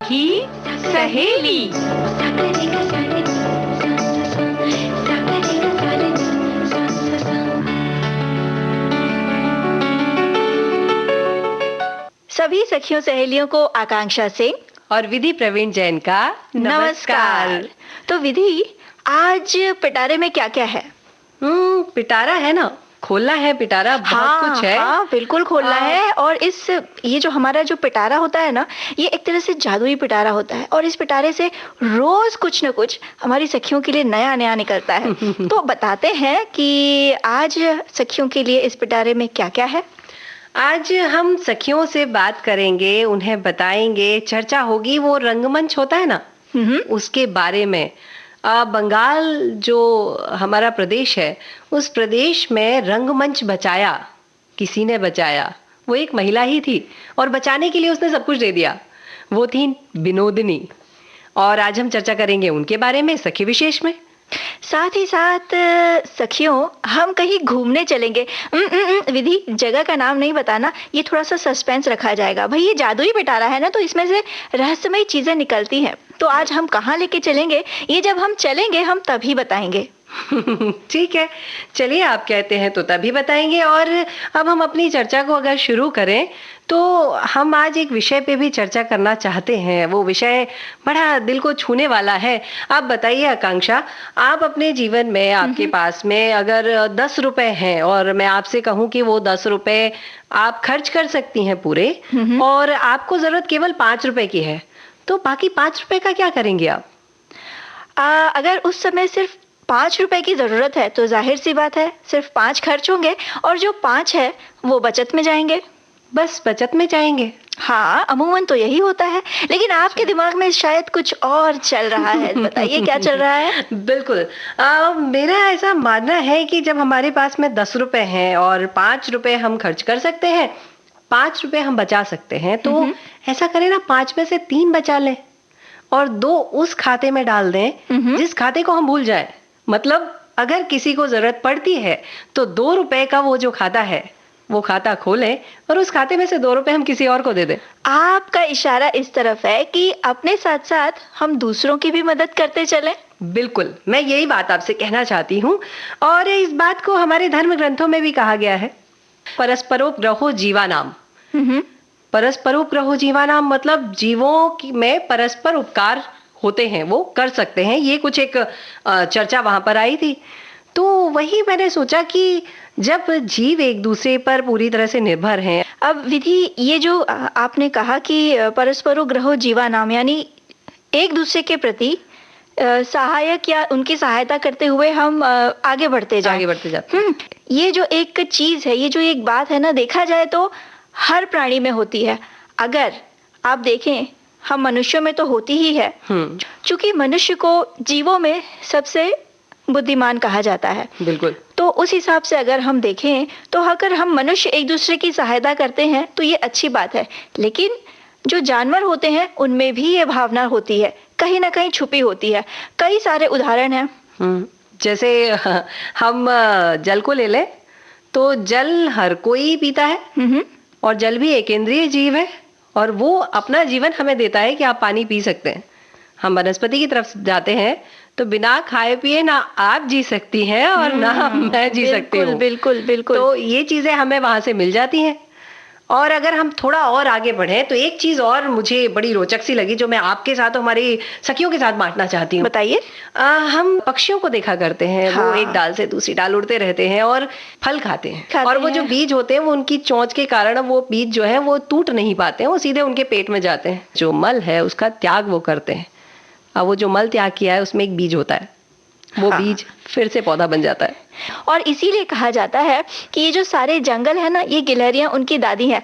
सखी सहेली। सभी सखियों सहेलियों को आकांक्षा सिंह और विधि प्रवीण जैन का नमस्कार। तो विधि, आज पिटारे में क्या क्या है? पिटारा है ना, खोलना है पिटारा, बहुत कुछ है। हाँ, बिल्कुल खोलना है। और ये जो हमारा जो पिटारा होता है ना, ये एक तरह से जादुई पिटारा होता है और इस पिटारे से रोज कुछ न कुछ हमारी सखियों के लिए नया नया निकलता है। तो बताते हैं कि आज सखियों के लिए इस पिटारे में क्या क्या है। आज हम सखियों से बात करेंगे, उन्हें बताएंगे, चर्चा होगी। वो रंगमंच होता है ना, उसके बारे में। बंगाल जो हमारा प्रदेश है, उस प्रदेश में रंगमंच बचाया, किसी ने बचाया, वो एक महिला ही थी और बचाने के लिए उसने सब कुछ दे दिया। वो थी विनोदिनी। और आज हम चर्चा करेंगे उनके बारे में, सखी विशेष में। साथ ही साथ सखियों, हम कहीं घूमने चलेंगे। विधि, जगह का नाम नहीं बताना, ये थोड़ा सा सस्पेंस रखा जाएगा। भाई, ये जादुई पिटारा है ना, तो इसमें से रहस्यमयी चीजें निकलती हैं। तो आज हम कहाँ लेके चलेंगे, ये जब हम चलेंगे हम तभी बताएंगे। ठीक है, चलिए, आप कहते हैं तो तभी बताएंगे। और अब हम अपनी चर्चा को अगर शुरू करें तो हम आज एक विषय पे भी चर्चा करना चाहते हैं। वो विषय बड़ा दिल को छूने वाला है। आप बताइए आकांक्षा, आप अपने जीवन में, आपके पास में अगर 10 रुपए हैं और मैं आपसे कहूं कि वो 10 रुपए आप खर्च कर सकती हैं पूरे, और आपको जरूरत केवल 5 रुपए की है, तो बाकी 5 रुपए का क्या करेंगे आप? अगर उस समय सिर्फ 5 रुपए की जरूरत है तो जाहिर सी बात है सिर्फ 5 खर्च होंगे और जो 5 है वो बचत में जाएंगे। बस बचत में जाएंगे? हाँ, अमूमन तो यही होता है, लेकिन आपके दिमाग में शायद कुछ और चल रहा है। बताइए क्या चल रहा है? बिल्कुल, मेरा ऐसा मानना है कि जब हमारे पास में 10 रुपए हैं और 5 रुपए हम खर्च कर सकते हैं, 5 रुपए हम बचा सकते हैं, तो ऐसा करें ना, 5 में से 3 बचा लें और 2 उस खाते में डाल दें जिस खाते को हम भूल जाएं। मतलब अगर किसी को जरूरत पड़ती है तो 2 रुपए का वो जो खाता है, वो खाता खोलें और उस खाते में से 2 रुपए हम किसी और को दे दें। आपका इशारा इस तरफ है कि अपने साथ साथ हम दूसरों की भी मदद करते चलें। बिल्कुल, मैं यही बात आपसे कहना चाहती हूँ। और इस बात को हमारे धर्म ग्रंथों में भी कहा गया है, परस्परोपद्रवो जीवानाम। परस्परोपद्रवो जीवानाम मतलब जीवों में परस्पर उपकार होते हैं, वो कर सकते हैं। ये कुछ एक चर्चा वहां पर आई थी। तो वही मैंने सोचा कि जब जीव एक दूसरे पर पूरी तरह से निर्भर हैं। अब विधि, ये जो आपने कहा कि परस्परोपद्रवो जीवानाम, यानी एक दूसरे के प्रति सहायक या उनकी सहायता करते हुए हम आगे बढ़ते जाते हैं। ये जो एक चीज है, ये जो एक बात है ना, देखा जाए तो हर प्राणी में होती है। अगर आप देखें, हम मनुष्यों में तो होती ही है, क्योंकि मनुष्य को जीवों में सबसे बुद्धिमान कहा जाता है। बिल्कुल। तो उस हिसाब से अगर हम देखें तो अगर हम मनुष्य एक दूसरे की सहायता करते हैं तो ये अच्छी बात है। लेकिन जो जानवर होते हैं उनमें भी ये भावना होती है, कहीं ना कहीं छुपी होती है। कई सारे उदाहरण हैं। जैसे हम जल को ले लें तो जल हर कोई पीता है और जल भी एक इंद्रिय जीव है और वो अपना जीवन हमें देता है कि आप पानी पी सकते हैं। हम वनस्पति की तरफ जाते हैं तो बिना खाए पिए ना आप जी सकती हैं और ना मैं जी सकती हूँ। बिल्कुल बिल्कुल। तो ये चीजें हमें वहां से मिल जाती हैं। और अगर हम थोड़ा और आगे बढ़ें तो एक चीज और मुझे बड़ी रोचक सी लगी, जो मैं आपके साथ, हमारी सखियों के साथ बांटना चाहती हूँ। बताइए। हम पक्षियों को देखा करते हैं। वो एक डाल से दूसरी डाल उड़ते रहते हैं और फल खाते हैं। और वो जो बीज होते हैं, वो उनकी चोंच के कारण वो बीज जो है वो टूट नहीं पाते हैं, वो सीधे उनके पेट में जाते हैं। जो मल है उसका त्याग वो करते हैं। अब वो जो मल त्याग किया है उसमें एक बीज होता है, वो बीज फिर से पौधा बन जाता है। और इसीलिए कहा जाता है कि ये जो सारे जंगल है ना, ये गिलहरियां उनकी दादी हैं।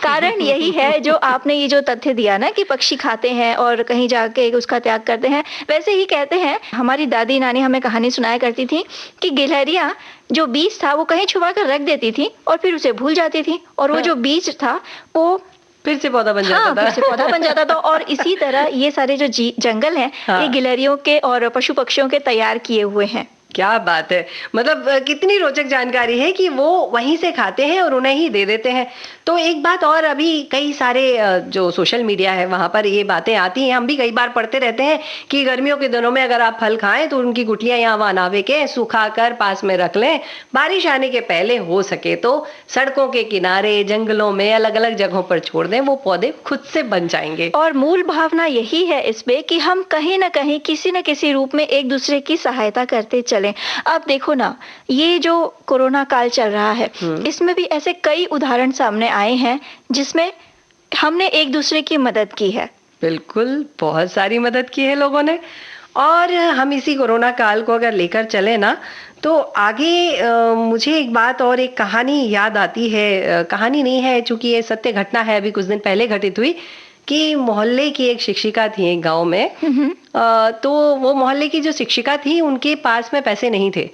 कारण यही है जो आपने ये जो तथ्य दिया ना कि पक्षी खाते हैं और कहीं जाके उसका त्याग करते हैं। वैसे ही कहते हैं, हमारी दादी नानी हमें कहानी सुनाया करती थी कि गिलहरियां जो बीज था वो कहीं छुपा कर रख देती थी और फिर उसे भूल जाती थी, और वो जो बीज था वो फिर से पौधा बन जाता था। फिर से पौधा बन जाता था। और इसी तरह ये सारे जो जंगल हैं, ये गिलहरियों के और पशु पक्षियों के तैयार किए हुए हैं। क्या बात है! मतलब कितनी रोचक जानकारी है कि वो वहीं से खाते हैं और उन्हें ही दे देते हैं। तो एक बात और, अभी कई सारे जो सोशल मीडिया है वहाँ पर ये बातें आती हैं, हम भी कई बार पढ़ते रहते हैं कि गर्मियों के दिनों में अगर आप फल खाएँ तो उनकी गुठलियाँ यहाँ-वहाँ ना फेंकें, सुखाकर पास में रख लें। बारिश आने के पहले हो सके तो सड़कों के किनारे, जंगलों में, अलग-अलग जगहों पर छोड़ दें, वो पौधे खुद से बन जाएँगे। और मूल भावना यही है इसमें कि हम कहीं न कहीं किसी न किसी रूप में एक-दूसरे की सहायता करते चलें। अब देखो ना, ये जो कोरोना काल चल रहा है, हुँ। इसमें भी ऐसे कई उदाहरण सामने आए हैं, जिसमें हमने एक-दूसरे की मदद की है। बिल्कुल, बहुत सारी मदद की है लोगों ने। और हम इसी कोरोना काल को अगर लेकर चलें ना, तो आगे मुझे एक बात और एक कहानी याद आती है। कहानी नहीं है, चूँकि ये सत्य घटना है, अभी कुछ दिन पहले घटित हुई कि मोहल्ले की एक शिक्षिका थी एक गाँव में। हुँ, हुँ। तो वो मोहल्ले की जो शिक्षिका थी, उनके पास में पैसे नहीं थे।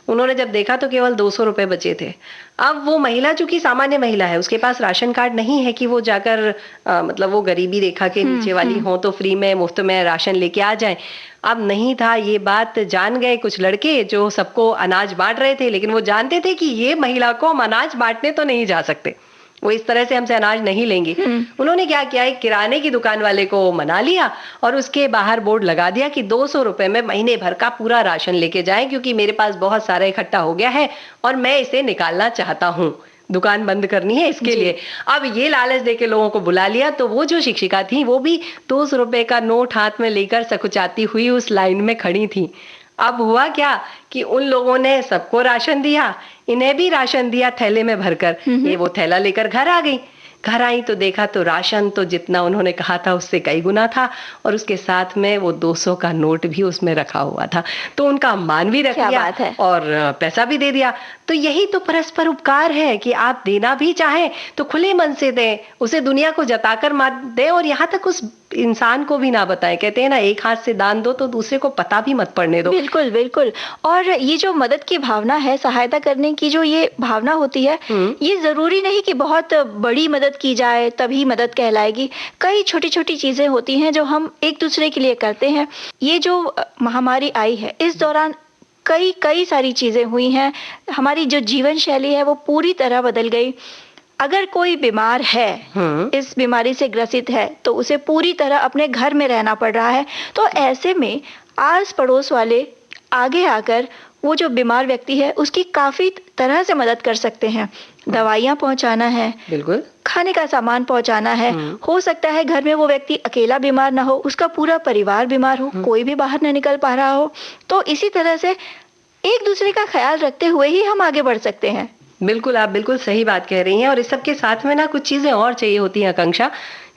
उन्होंने जब देखा तो केवल ₹200 बचे थे। अब वो महिला चूँकि सामान्य महिला है, उसके पास राशन कार्ड नहीं है कि वो जाकर मतलब वो गरीबी रेखा के हुँ, नीचे वाली हुँ। हों तो फ्री में, मुफ्त में राशन लेके आ जाएँ। अब नहीं था, ये बात जान गए कुछ लड़के जो सबको अनाज बाँट रहे थे, लेकिन वो जानते थे कि ये महिला को हम अनाज बाँटने तो नहीं जा सकते। वो इस तरह से हमसे अनाज नहीं लेंगी। हुँ। उन्होंने क्या किया, एक किराने की दुकान वाले को मना लिया और उसके बाहर बोर्ड लगा दिया कि ₹200 में महीने भर का पूरा राशन लेके जाएँ, क्योंकि मेरे पास बहुत सारा इकट्ठा हो गया है और मैं इसे निकालना चाहता हूँ। दुकान बंद करनी है इसके जी। लिए। अब ये लालच देके लोगों को बुला लिया, तो वो जो शिक्षिका थी वो भी ₹200 का नोट हाथ में लेकर सकुचाती हुई उस लाइन में खड़ी थी। अब हुआ क्या कि उन लोगों ने सबको राशन दिया, इन्हें भी राशन दिया थैले में भरकर। हुँ, हुँ। ये वो थैला लेकर घर आ गई। घर आई तो देखा तो राशन तो जितना उन्होंने कहा था उससे कई गुना था और उसके साथ में वो 200 का नोट भी उसमें रखा हुआ था। तो उनका मान भी रख क्या लिया बात है! और पैसा भी दे दिया। तो यही तो परस्पर उपकार है कि आप देना भी चाहें तो खुले मन से दें, उसे दुनिया को जताकर मत दें और यहाँ तक उस इंसान को भी ना बताएँ। कहते हैं ना, एक हाथ से दान दो तो दूसरे को पता भी मत पड़ने दो। बिल्कुल, बिल्कुल। और ये जो मदद की भावना है, सहायता करने की जो ये भावना होती है, हुँ। ये ज़रूरी नहीं कि बहुत बड़ी मदद की जाए तभी मदद कहलाएगी। कई छोटी-छोटी चीज़ें होती हैं जो हम एक-दूसरे के लिए करते हैं। ये जो महामारी आई है, इस दौरान कई सारी चीज़ें हुई हैं। हमारी जो जीवन शैली है वो पूरी तरह बदल गई। अगर कोई बीमार है, हुँ। इस बीमारी से ग्रसित है, तो उसे पूरी तरह अपने घर में रहना पड़ रहा है। तो ऐसे में आस-पड़ोस वाले आगे आकर वो जो बीमार व्यक्ति है, उसकी काफ़ी तरह से मदद कर सकते हैं। दवाइयाँ पहुँचाना है, बिल्कुल। खाने का सामान पहुँचाना है। हुँ। हो सकता है घर में वो व्यक्ति अकेला बीमार ना हो, उसका पूरा परिवार बीमार हो, कोई भी बाहर ना निकल पा रहा हो। तो इसी तरह से एक-दूसरे का ख़्याल रखते हुए ही हम आगे बढ़ सकते हैं। बिल्कुल, आप बिल्कुल सही बात कह रही हैं और इस सब के साथ में ना कुछ चीज़ें और चाहिए होती हैं आकांक्षा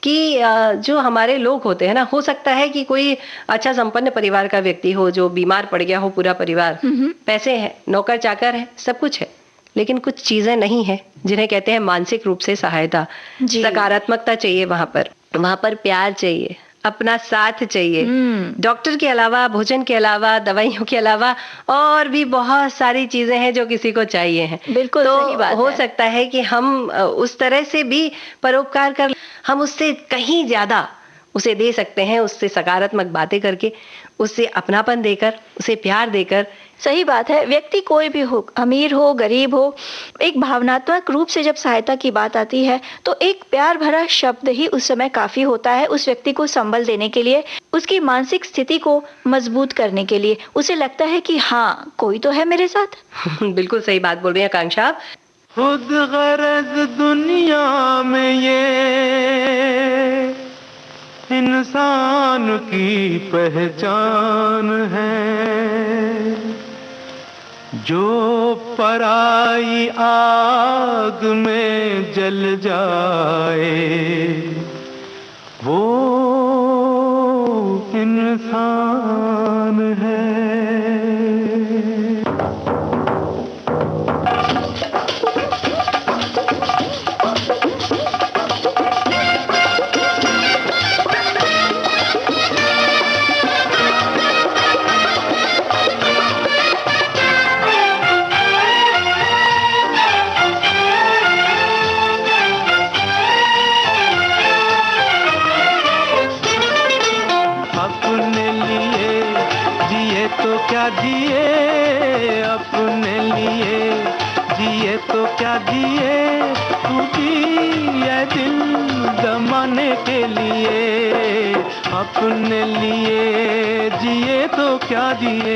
कि जो हमारे लोग होते हैं ना, हो सकता है कि कोई अच्छा संपन्न परिवार का व्यक्ति हो जो बीमार पड़ गया हो पूरा परिवार, हुँ, हुँ। पैसे हैं, नौकर-चाकर हैं, सब कुछ है, लेकिन कुछ चीज़ें नहीं हैं, जिन्हें कहते हैं मानसिक रूप से सहायता। जी। सकारात्मकता चाहिए वहाँ पर प्यार चाहिए, अपना साथ चाहिए। हुँ। डॉक्टर के अलावा, भोजन के अलावा, दवाइयों के अलावा और भी बहुत सारी चीज़ें हैं जो किसी को चाहिए हैं। बिल्कुल तो सही बात हो है। सकता है कि हम उस तरह से भी परोपकार कर, हम उससे कहीं ज़्यादा उसे दे सकते हैं, उससे सकारात्मक बातें करके, उससे अपनापन देकर, उसे प्यार देकर। सही बात है। व्यक्ति कोई भी हो, अमीर हो, गरीब हो, एक भावनात्मक रूप से जब सहायता की बात आती है, तो एक प्यार भरा शब्द ही उस समय काफ़ी होता है उस व्यक्ति को संबल देने के लिए, उसकी मानसिक स्थिति को मजबूत करने के लिए। उसे लगता है कि हाँ, कोई तो है मेरे साथ। बिल्कुल सही बात बोल रही हैं आकांक्षा आप। खुद गरज दुनिया में ये इंसान की पहचान है, जो पराई आग में जल जाए वो इंसान है। अपने लिए जिए तो क्या जिए अपने लिए, जिए तो क्या जिए, तू जिए दिल जमाने के लिए, अपने लिए जिए तो क्या जिए।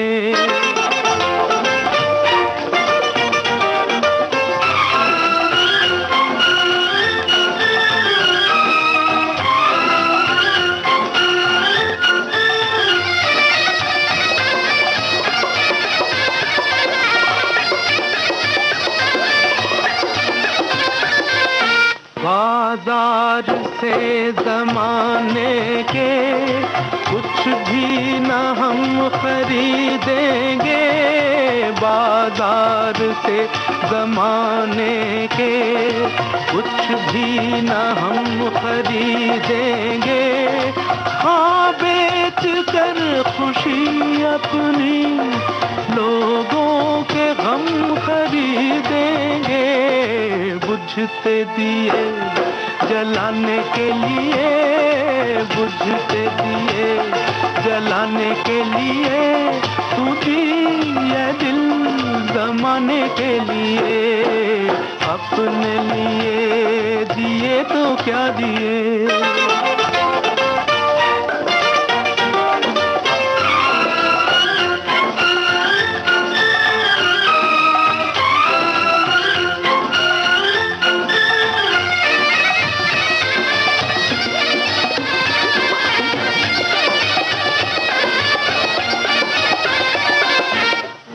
बाजार से जमाने के कुछ भी न हम खरीदेंगे, बाजार से जमाने के कुछ भी न हम खरीदेंगे, हाँ बेच कर खुशी अपनी लोगों के गम खरीदेंगे, बुझते दिए जलाने के लिए, बुझते दिए जलाने के लिए, तू जिए दिल जमाने के लिए, अपने लिए जिए तो क्या जिए।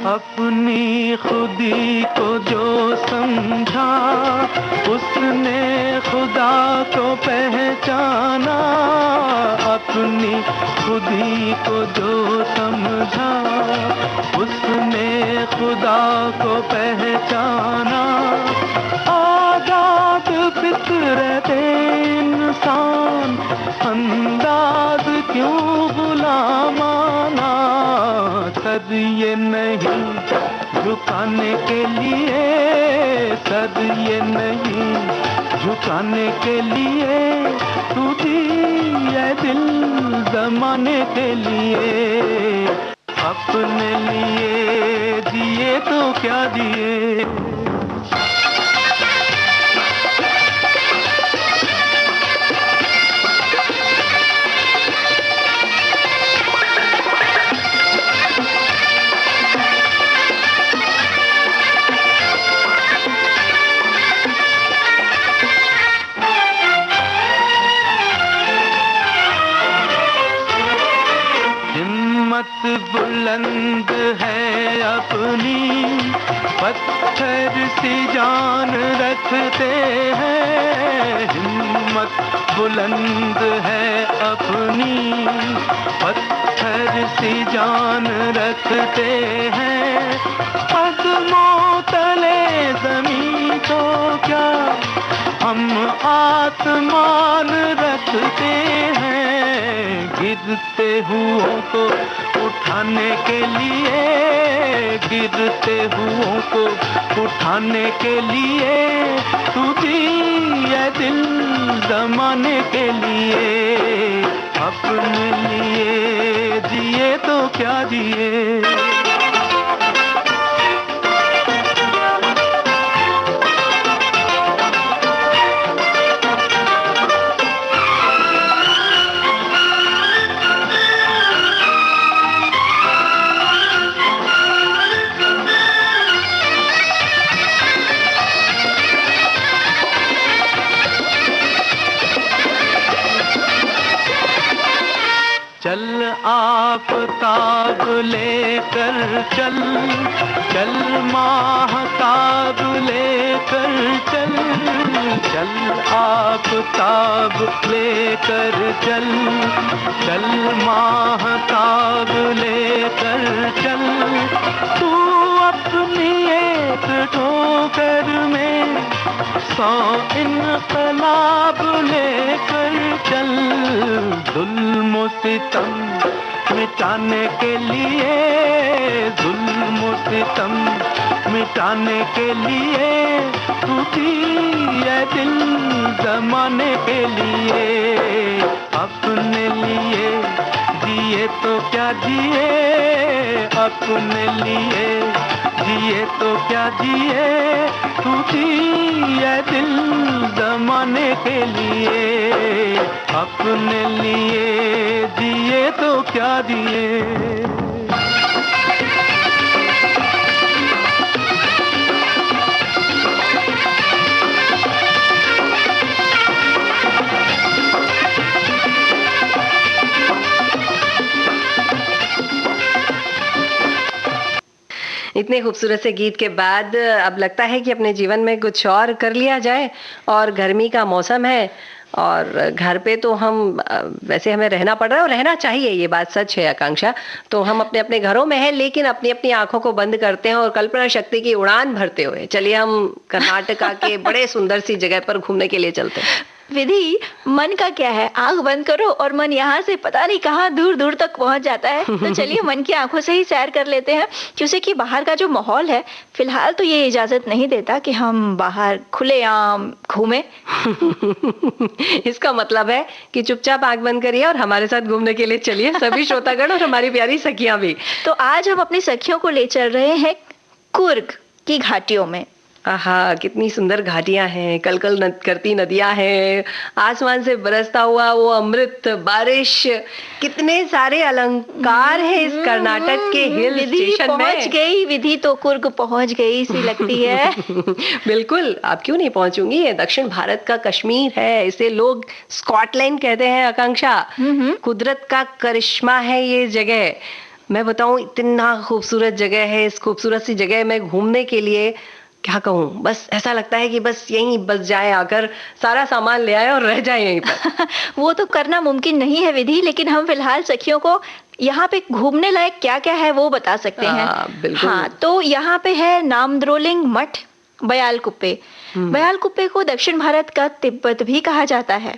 अपनी खुदी को जो समझा उसने खुदा को पहचाना, अपनी खुदी को जो समझा उसने खुदा को पहचाना, आजाद फितरत इंसान अंदाज क्यों गुलामाना, सर ये नहीं झुकाने के लिए, सर ये नहीं झुकाने के लिए, तू जिए दिल जमाने के लिए, अपने लिए जिए तो क्या जिए। बुलंद है अपनी पत्थर सी जान रखते हैं, हिम्मत बुलंद है अपनी पत्थर सी जान रखते हैं, कदमों तले जमीन तो क्या हम आसमान रखते हैं, गिरते हुओं को उठाने के लिए, गिरते हुओं को उठाने के लिए, तू जिए दिल जमाने के लिए, अपने लिए जिए तो क्या जिए। चल आफताब लेकर चल, चल माहताब लेकर चल, चल आफताब लेकर चल, चल माहताब लेकर चल, तू अपनी एक ठोकर में 100 इनकलाब लेकर चल, जुल्म सितम मिटाने के लिए, जुल्म सितम मिटाने के लिए, तू जिए दिल जमाने के लिए, अपने लिए जिए तो क्या जिए, अपने लिए जिए तो क्या जिए, तू जिए दिल जमाने के लिए, अपने लिए जिए तो क्या जिए। इतने खूबसूरत से गीत के बाद अब लगता है कि अपने जीवन में कुछ और कर लिया जाए। और गर्मी का मौसम है और घर पे तो हम वैसे हमें रहना पड़ रहा है और रहना चाहिए, ये बात सच है आकांक्षा। तो हम अपने अपने घरों में हैं, लेकिन अपनी अपनी आंखों को बंद करते हैं और कल्पना शक्ति की उड़ान भरते हुए चलिए हम कर्नाटका के बड़े सुंदर सी जगह पर घूमने के लिए चलते हैं। विधि, मन का क्या है, आंख बंद करो और मन यहाँ से पता नहीं कहाँ दूर दूर तक पहुंच जाता है। तो चलिए मन की आंखों से ही सैर कर लेते हैं, क्योंकि कि बाहर का जो माहौल है फिलहाल तो ये इजाजत नहीं देता कि हम बाहर खुलेआम घूमें। इसका मतलब है कि चुपचाप आंख बंद करिए और हमारे साथ घूमने के लिए चलिए, सभी श्रोतागण और हमारी प्यारी सखियां भी। तो आज हम अपनी सखियों को ले चल रहे हैं कुर्ग की घाटियों में। आहा, कितनी सुंदर घाटियां हैं, कलकल करती नदियां हैं, आसमान से बरसता हुआ वो अमृत बारिश, कितने सारे अलंकार हैं इस कर्नाटक के हिल विधि स्टेशन में। पहुंच गई, विधि तो कुर्ग पहुंच गई सी लगती है। बिल्कुल, आप क्यों नहीं पहुंचूंगी, ये दक्षिण भारत का कश्मीर है, इसे लोग स्कॉटलैंड कहते हैं आकांक्षा। कुदरत का करिश्मा है ये जगह। मैं बताऊं, इतना खूबसूरत जगह है, इस खूबसूरत सी जगह में घूमने के लिए क्या कहूँ, बस ऐसा लगता है कि बस यहीं बस जाए, आकर सारा सामान ले आए और रह जाए यहीं पर। वो तो करना मुमकिन नहीं है विधि, लेकिन हम फिलहाल सखियों को यहाँ पे घूमने लायक क्या क्या है वो बता सकते हैं। बिल्कुल। हाँ, तो यहाँ पे है नामद्रोलिंग मठ, बयालकुप्पे। बयालकुप्पे को दक्षिण भारत का तिब्बत भी कहा जाता है।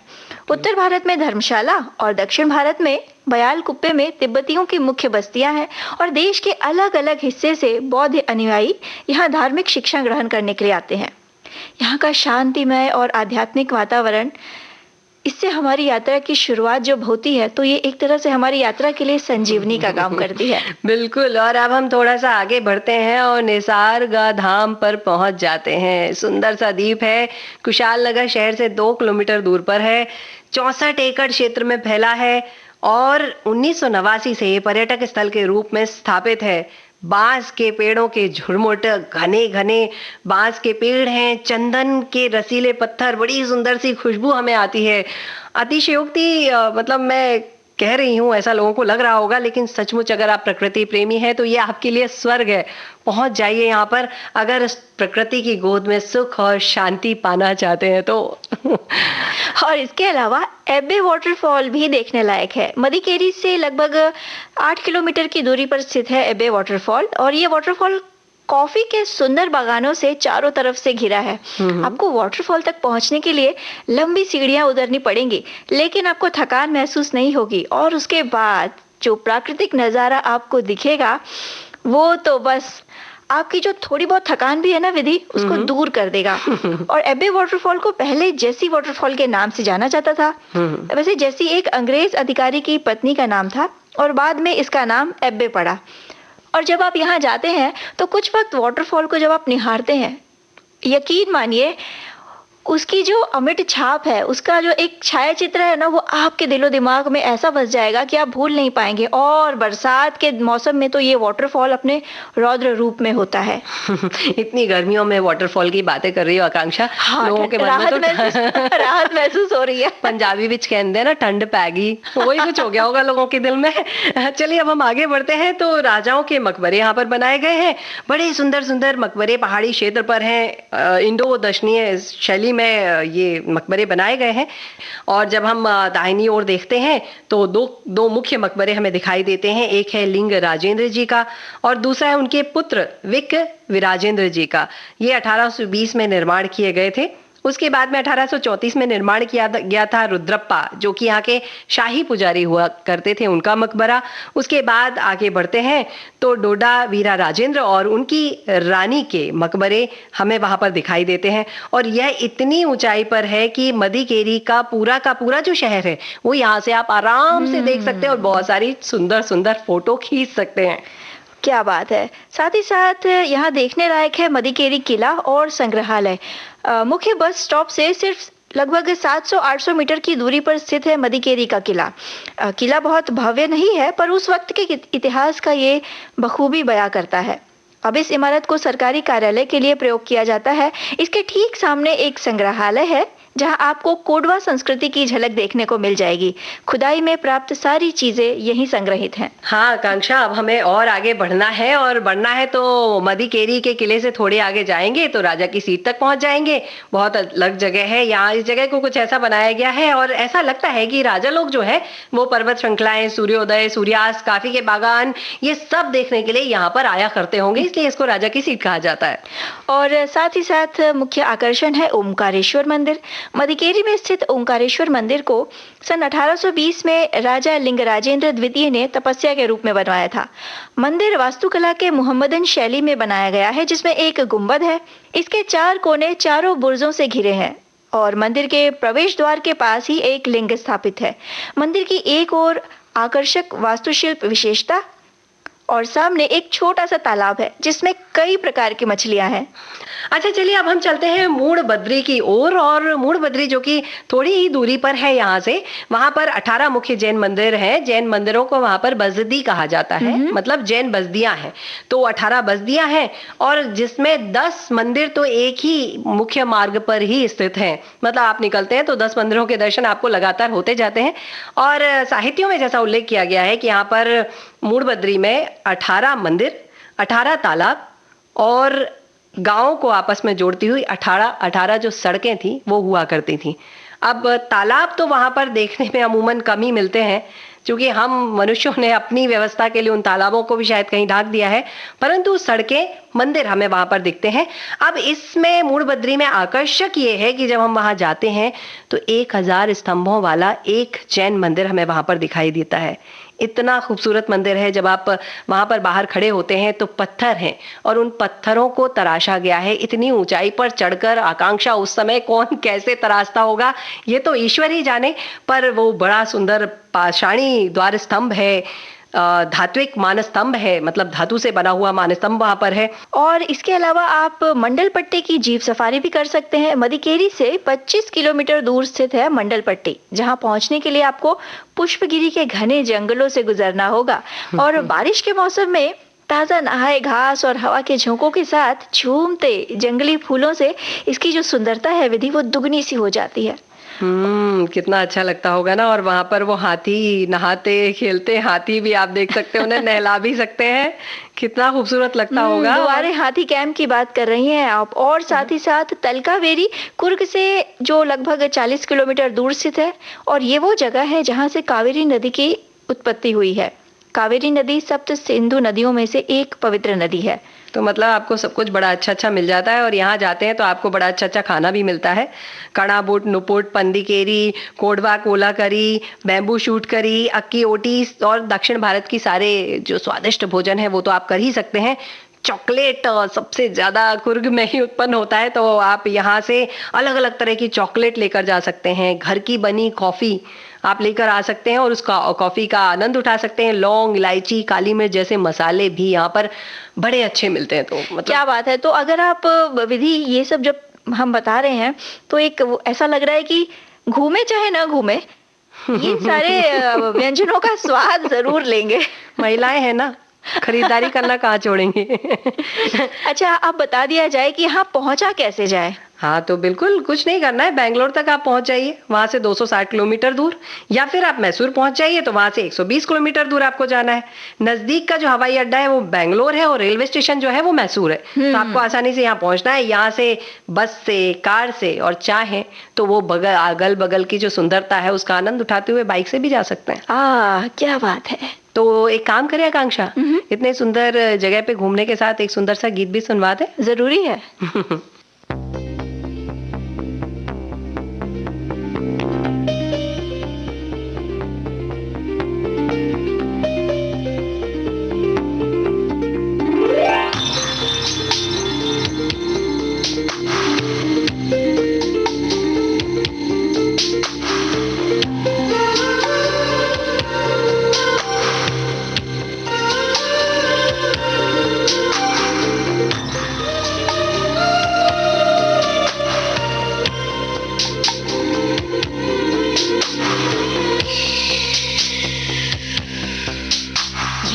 उत्तर भारत में धर्मशाला और दक्षिण भारत में बयालकुप्पे में तिब्बतियों की मुख्य बस्तियां हैं और देश के अलग अलग हिस्से से बौद्ध अनुयायी यहाँ धार्मिक शिक्षा ग्रहण करने के लिए आते हैं। यहाँ का शांतिमय और आध्यात्मिक वातावरण, इससे हमारी यात्रा की शुरुआत जब होती है तो ये एक तरह से हमारी यात्रा के लिए संजीवनी का काम करती है। बिल्कुल। और अब हम थोड़ा सा आगे बढ़ते हैं और निसारगा धाम पर पहुंच जाते हैं। सुंदर सा द्वीप है, कुशाल नगर शहर से 2 किलोमीटर दूर पर है, 64 एकड़ क्षेत्र में फैला है और 1989 से ये पर्यटक स्थल के रूप में स्थापित है। बांस के पेड़ों के झुरमुट, घने घने बांस के पेड़ हैं, चंदन के रसीले पत्थर, बड़ी सुंदर सी खुशबू हमें आती है। अतिशयोक्ति मतलब मैं कह रही हूँ, ऐसा लोगों को लग रहा होगा, लेकिन सचमुच अगर आप प्रकृति प्रेमी हैं तो ये आपके लिए स्वर्ग है। पहुंच जाइए यहाँ पर अगर प्रकृति की गोद में सुख और शांति पाना चाहते हैं तो। और इसके अलावा एब्बे वाटरफॉल भी देखने लायक है। मदिकेरी से लगभग 8 किलोमीटर की दूरी पर स्थित है एब्बे वाटरफॉल और ये वाटरफॉल कॉफी के सुंदर बागानों से चारों तरफ से घिरा है। आपको वाटरफॉल तक पहुंचने के लिए लंबी सीढ़ियां उतरनी पड़ेंगी, लेकिन आपको थकान महसूस नहीं होगी और उसके बाद जो प्राकृतिक नजारा आपको दिखेगा वो तो बस आपकी जो थोड़ी बहुत थकान भी है ना विधि, उसको दूर कर देगा। और एब्बे वाटरफॉल को पहले जेसी वाटरफॉल के नाम से जाना जाता था। वैसे जेसी एक अंग्रेज अधिकारी की पत्नी का नाम था और बाद में इसका नाम एब्बे पड़ा। और जब आप यहाँ जाते हैं तो कुछ वक्त वाटरफॉल को जब आप निहारते हैं, यकीन मानिए उसकी जो अमिट छाप है, उसका जो एक छाया चित्र है ना, वो आपके दिलो दिमाग में ऐसा बस जाएगा कि आप भूल नहीं पाएंगे। और बरसात के मौसम में तो ये वाटरफॉल अपने रौद्र रूप में होता है। इतनी गर्मियों में वाटरफॉल की बातें कर रही हो आकांक्षा, हाँ, लोगों के मन में तो राहत महसूस हो रही है। पंजाबी विच कहते हैं ना, ठंड पैगी, वही कुछ हो गया होगा लोगों के दिल में। चलिए अब हम आगे बढ़ते हैं। तो राजाओं के मकबरे यहाँ पर बनाए गए हैं, बड़े सुंदर सुंदर मकबरे पहाड़ी क्षेत्र पर हैं। इंडो दर्शनीय शैली में ये मकबरे बनाए गए हैं। और जब हम दाहिनी ओर देखते हैं तो दो मुख्य मकबरे हमें दिखाई देते हैं। एक है लिंग राजेंद्र जी का और दूसरा है उनके पुत्र विक विराजेंद्र जी का। ये 1820 में निर्माण किए गए थे। उसके बाद में 1834 में निर्माण किया गया था रुद्रप्पा, जो कि यहाँ के शाही पुजारी हुआ करते थे, उनका मकबरा। उसके बाद आगे बढ़ते हैं तो डोडा वीरा राजेंद्र और उनकी रानी के मकबरे हमें वहां पर दिखाई देते हैं। और यह इतनी ऊंचाई पर है कि मदिकेरी का पूरा जो शहर है वो यहाँ से आप आराम से देख सकते हैं और बहुत सारी सुंदर सुंदर फोटो खींच सकते हैं। क्या बात है। साथ ही साथ यहाँ देखने लायक है मदिकेरी किला और संग्रहालय। मुख्य बस स्टॉप से सिर्फ लगभग 700-800 मीटर की दूरी पर स्थित है मदिकेरी का किला। किला बहुत भव्य नहीं है, पर उस वक्त के इतिहास का ये बखूबी बयां करता है। अब इस इमारत को सरकारी कार्यालय के लिए प्रयोग किया जाता है। इसके ठीक सामने एक संग्रहालय है, जहां आपको कोडवा संस्कृति की झलक देखने को मिल जाएगी। खुदाई में प्राप्त सारी चीजें यहीं संग्रहित हैं। हाँ आकांक्षा, अब हमें और आगे बढ़ना है, और बढ़ना है तो मदिकेरी के किले से थोड़े आगे जाएंगे तो राजा की सीट तक पहुंच जाएंगे। बहुत अलग जगह है यहाँ। इस जगह को कुछ ऐसा बनाया गया है और ऐसा लगता है कि राजा लोग जो है वो पर्वत श्रृंखलाएं, सूर्योदय, सूर्यास्त, काफी के बागान, ये सब देखने के लिए यहाँ पर आया करते होंगे, इसलिए इसको राजा की सीट कहा जाता है। और साथ ही साथ मुख्य आकर्षण है ओमकारेश्वर मंदिर। मदिकेरी में स्थित ओंकारेश्वर मंदिर को सन 1820 में राजा लिंगराजेंद्र द्वितीय ने तपस्या के रूप में बनवाया था। मंदिर वास्तुकला के मुहम्मदन शैली में बनाया गया है, जिसमें एक गुंबद है। इसके 4 कोने चारों बुर्जों से घिरे हैं और मंदिर के प्रवेश द्वार के पास ही एक लिंग स्थापित है। मंदिर की एक ओर आकर्षक वास्तुशिल्प विशेषता और सामने एक छोटा सा तालाब है, जिसमें कई प्रकार की मछलियां हैं। अच्छा चलिए, अब हम चलते हैं मूड़ बद्री की ओर। और मूड़ बद्री जो कि थोड़ी ही दूरी पर है यहाँ से, वहां पर 18 मुख्य जैन मंदिर हैं। जैन मंदिरों को वहां पर बसदी कहा जाता है, मतलब जैन बसदियां हैं। तो 18 बसदियां हैं और जिसमें 10 मंदिर तो एक ही मुख्य मार्ग पर ही स्थित हैं। मतलब आप निकलते हैं तो 10 मंदिरों के दर्शन आपको लगातार होते जाते हैं। और साहित्यों में जैसा उल्लेख किया गया है कि यहाँ पर मूड़ बद्री में 18 मंदिर, 18 तालाब और गांवों को आपस में जोड़ती हुई 18 जो सड़कें थी वो हुआ करती थी। अब तालाब तो वहां पर देखने में अमूमन कम ही मिलते हैं, क्योंकि हम मनुष्यों ने अपनी व्यवस्था के लिए उन तालाबों को भी शायद कहीं ढाक दिया है, परंतु सड़कें, मंदिर हमें वहां पर दिखते हैं। अब इसमें मूड़ बद्री में आकर्षक ये है कि जब हम वहां जाते हैं तो 1000 स्तंभों वाला एक जैन मंदिर हमें वहां पर दिखाई देता है। इतना खूबसूरत मंदिर है। जब आप वहां पर बाहर खड़े होते हैं तो पत्थर हैं और उन पत्थरों को तराशा गया है। इतनी ऊंचाई पर चढ़कर आकांक्षा उस समय कौन कैसे तराशता होगा ये तो ईश्वर ही जाने, पर वो बड़ा सुंदर पाषाणी द्वार स्तंभ है, धात्विक मानस्तंभ है, मतलब धातु से बना हुआ मानस्तंभ वहां पर है। और इसके अलावा आप मंडल पट्टी की जीप सफारी भी कर सकते हैं। मदिकेरी से 25 किलोमीटर दूर स्थित है मंडल पट्टी, जहां पहुंचने के लिए आपको पुष्पगिरी के घने जंगलों से गुजरना होगा। और बारिश के मौसम में ताजा नहाए घास और हवा के झोंकों के साथ झूमते जंगली फूलों से इसकी जो सुंदरता है विधि, वो दुगनी सी हो जाती है। कितना अच्छा लगता होगा ना। और वहां पर वो हाथी नहाते खेलते, हाथी भी आप देख सकते हो, उन्हें नहला भी सकते हैं। कितना खूबसूरत लगता होगा। दोबारे हाथी कैंप की बात कर रही हैं आप। और साथ ही साथ तलकावेरी कुर्ग से जो लगभग 40 किलोमीटर दूर स्थित है, और ये वो जगह है जहां से कावेरी नदी की उत्पत्ति हुई है। कावेरी नदी सप्त सिंधु नदियों में से एक पवित्र नदी है। तो मतलब आपको सब कुछ बड़ा अच्छा मिल जाता है। और यहाँ जाते हैं तो आपको बड़ा अच्छा खाना भी मिलता है। कड़ाबुट, नुपुट, पंदिकेरी, कोडवा कोला करी, बैम्बू शूट करी, अक्की ओटी और दक्षिण भारत की सारे जो स्वादिष्ट भोजन है वो तो आप कर ही सकते हैं। चॉकलेट सबसे ज्यादा कुर्ग में ही उत्पन्न होता है, तो आप यहाँ से अलग अलग तरह की चॉकलेट लेकर जा सकते हैं। घर की बनी कॉफी आप लेकर आ सकते हैं और उसका कॉफी का आनंद उठा सकते हैं। लौंग, इलायची, काली मिर्च जैसे मसाले भी यहाँ पर बड़े अच्छे मिलते हैं। तो मतलब क्या बात है। तो अगर आप विधि ये सब जब हम बता रहे हैं तो एक ऐसा लग रहा है कि घूमे चाहे ना घूमे, ये सारे व्यंजनों का स्वाद जरूर लेंगे। महिलाएं हैं ना, खरीदारी करना कहाँ छोड़ेंगे। अच्छा, अब बता दिया जाए कि यहाँ पहुंचा कैसे जाए। हाँ तो बिल्कुल कुछ नहीं करना है, बेंगलोर तक आप पहुंच जाइए, वहां से 260 किलोमीटर दूर, या फिर आप मैसूर पहुंच जाइए तो वहां से 120 किलोमीटर दूर आपको जाना है। नजदीक का जो हवाई अड्डा है वो बेंगलोर है और रेलवे स्टेशन जो है वो मैसूर है। तो आपको आसानी से यहाँ पहुंचना है। यहाँ से बस से, कार से, और चाहे तो वो अगल बगल की जो सुंदरता है उसका आनंद उठाते हुए बाइक से भी जा सकते हैं। क्या बात है। तो एक काम करें आकांक्षा, इतने सुंदर जगह पे घूमने के साथ एक सुंदर सा गीत भी सुनवा दे। जरूरी है।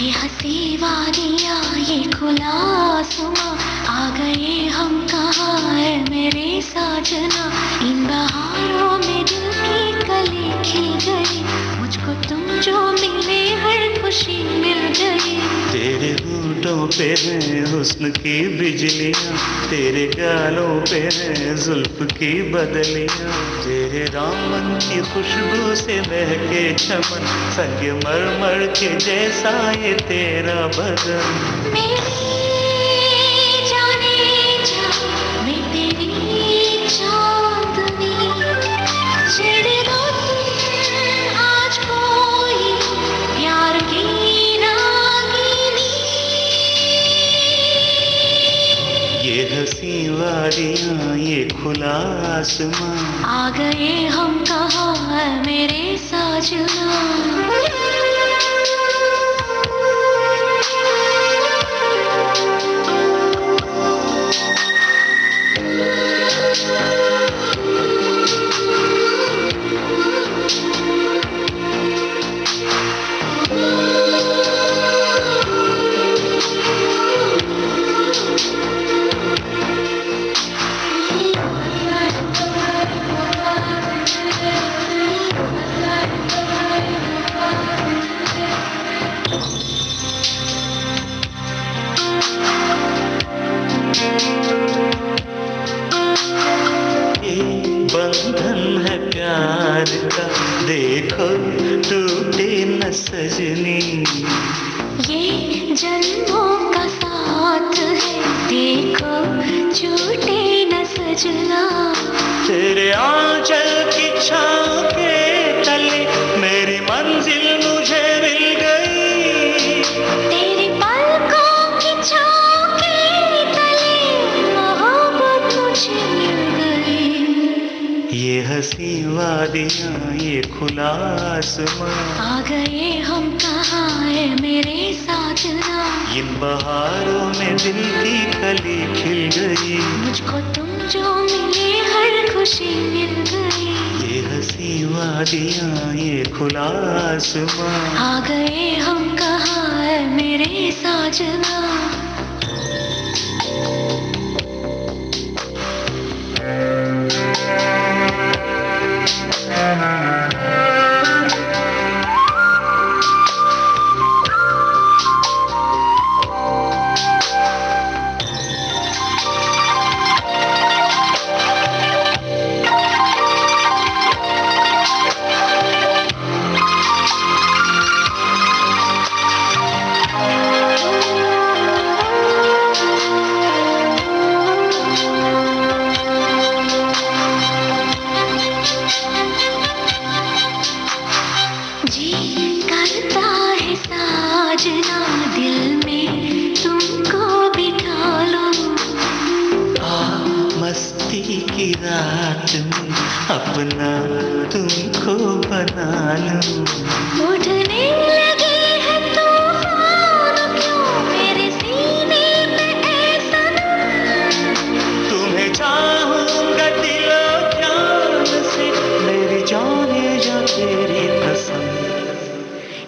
ये हंसी वादियाँ ये खुला आसमां, आ गए हम कहाँ है मेरे साजना। इन बहारों में दिल की कली खिल गई, मुझको तुम जो मिले हर खुशी मिल गई। तेरे होठों पे है हुस्न की बिजलियाँ, तेरे गालों पे है जुल्फ की बदलियाँ, तेरे दामन की खुशबू से महके चमन, संग मरमर के जैसा ये तेरा बदन। मेरी जाने जा, मैं तेरी चांदनी, छेड़ दो तुम आज कोई प्यार की रागिनी। ये हंसी वादियाँ ये खुला आसमां, आ गए हम कहाँ है मेरे साजना। बंधन है प्यार का, देखो टूटे न सजनी। ये जन्मों का साथ है, देखो छूटे न सजना। तेरे आंचल की छाँव के तले मेरी मंजिल मुझे मिल गई। तेरी पलकों की छाँव के तले मोहब्बत मुझे मिल गई। ये हंसी वादियाँ ये खुला आसमां, आ गए हम कहाँ है मेरे साजना। इन बहारों में दिल की कली खिल गई, मुझको तुम जो मिले हर खुशी मिल गई। ये हंसी वादियाँ ये खुला आसमां, आ गए हम कहाँ है मेरे साजना। जी करता है साजना, दिल में तुमको बिठा लो। मस्ती की रात में अपना तुमको बना लूं। उठने लगे हैं तूफान क्यों मेरे सीने में ऐ सनम। तुम्हें चाहूंगा दिलो जान से, मेरी जाने जा तेरी कसम।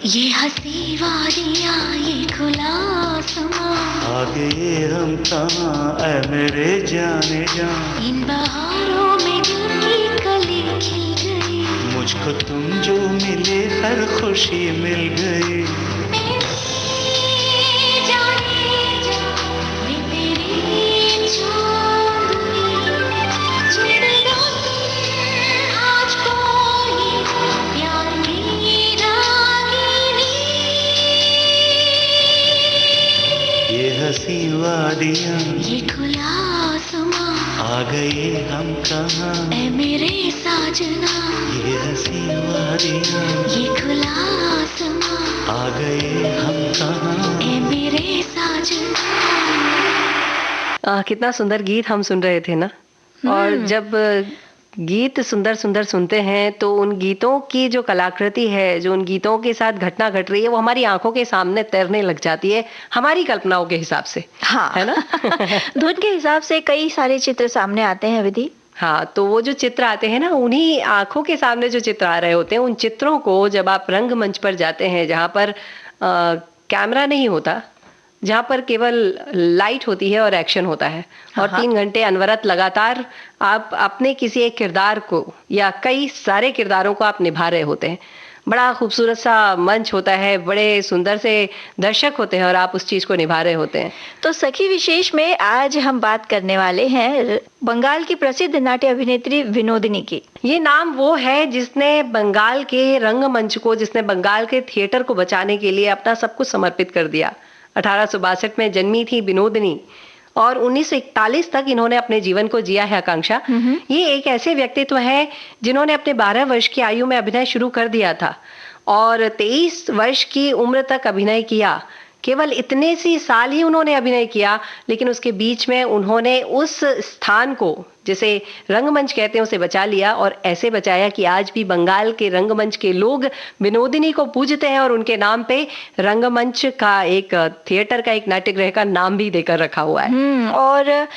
ये हंसी वादियाँ ये खुला आसमां, आगे हम कहाँ ऐ मेरे जाने जा। इन बहारों में दिल की कली खिल गई, मुझको तुम जो मिले हर खुशी मिल गई। मेरी जाने जा, मैं तेरी चांदनी, छेड़ दो तुम आज कोई प्यार की रागिनी। ये हंसी वादियाँ ये खुला आसमां, आ गए हम कहाँ, ऐ मेरे साजना। ये हंसी वादियाँ ये खुला आसमां, आ गए हम कहाँ। ऐ मेरे साजना। कितना सुंदर गीत हम सुन रहे थे ना। और जब गीत सुंदर सुंदर सुनते हैं तो उन गीतों की जो कलाकृति है, जो उन गीतों के साथ घटना घट रही है, वो हमारी आंखों के सामने तैरने लग जाती है हमारी कल्पनाओं के हिसाब से। हाँ है ना। धुन के हिसाब से कई सारे चित्र सामने आते हैं विधि। हाँ, तो वो जो चित्र आते हैं ना, उन्हीं आंखों के सामने जो चित्र आ रहे होते हैं, उन चित्रों को जब आप रंगमंच पर जाते हैं, जहाँ पर कैमरा नहीं होता, जहाँ पर केवल लाइट होती है और एक्शन होता है, और 3 घंटे अनवरत लगातार आप अपने किसी एक किरदार को या कई सारे किरदारों को आप निभा रहे होते हैं। बड़ा खूबसूरत सा मंच होता है, बड़े सुंदर से दर्शक होते हैं और आप उस चीज को निभा रहे होते हैं। तो सखी विशेष में आज हम बात करने वाले हैं बंगाल की प्रसिद्ध नाट्य अभिनेत्री विनोदिनी की। ये नाम वो है जिसने बंगाल के रंगमंच को, जिसने बंगाल के थिएटर को बचाने के लिए अपना सब कुछ समर्पित कर दिया। 1862 में जन्मी थी विनोदिनी और 1941 तक इन्होंने अपने जीवन को जिया है। आकांक्षा, ये एक ऐसे व्यक्तित्व है जिन्होंने अपने 12 वर्ष की आयु में अभिनय शुरू कर दिया था और 23 वर्ष की उम्र तक अभिनय किया। केवल इतने सी साल ही उन्होंने अभिनय किया, लेकिन उसके बीच में उन्होंने उस स्थान को, जिसे रंगमंच कहते हैं, उसे बचा लिया और ऐसे बचाया कि आज भी बंगाल के रंगमंच के लोग विनोदिनी को पूजते हैं और उनके नाम पे रंगमंच का एक थिएटर का, एक नाट्यगृह का नाम भी देकर रखा हुआ है। और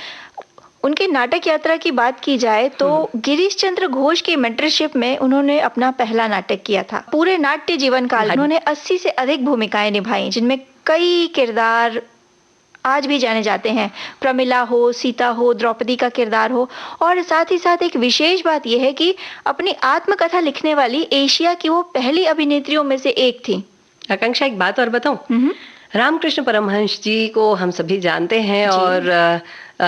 उनकी नाटक यात्रा की बात की जाए तो गिरीश चंद्र घोष की मेंटरशिप में उन्होंने अपना पहला नाटक किया था। पूरे नाट्य जीवन काल उन्होंने 80 से अधिक भूमिकाएं निभाई, जिनमें कई किरदार आज भी जाने जाते हैं। प्रमिला हो, सीता हो, द्रौपदी का किरदार हो, और साथ ही साथ एक विशेष बात यह है कि अपनी आत्मकथा लिखने वाली एशिया की वो पहली अभिनेत्रियों में से एक थी। आकांक्षा, एक बात और बताऊं, रामकृष्ण परमहंस जी को हम सभी जानते हैं और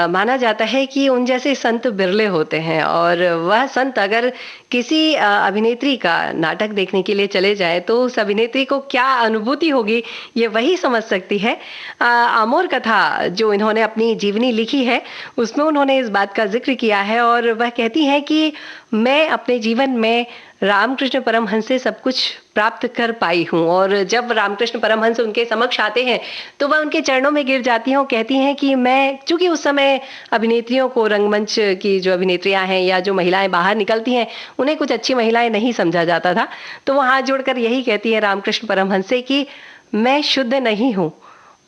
माना जाता है कि उन जैसे संत बिरले होते हैं, और वह संत अगर किसी अभिनेत्री का नाटक देखने के लिए चले जाए तो उस अभिनेत्री को क्या अनुभूति होगी ये वही समझ सकती है। अमोर कथा जो इन्होंने अपनी जीवनी लिखी है उसमें उन्होंने इस बात का जिक्र किया है और वह कहती हैं कि मैं अपने जीवन में रामकृष्ण परमहंस से सब कुछ प्राप्त कर पाई हूँ, और जब रामकृष्ण परमहंस उनके समक्ष आते हैं तो वह उनके चरणों में गिर जाती हैं और कहती हैं कि मैं, चूंकि उस समय अभिनेत्रियों को, रंगमंच की जो अभिनेत्रियां हैं या जो महिलाएं बाहर निकलती हैं, उन्हें कुछ अच्छी महिलाएं नहीं समझा जाता था, तो वो हाथ जोड़कर यही कहती है रामकृष्ण परमहंस से कि मैं शुद्ध नहीं हूँ,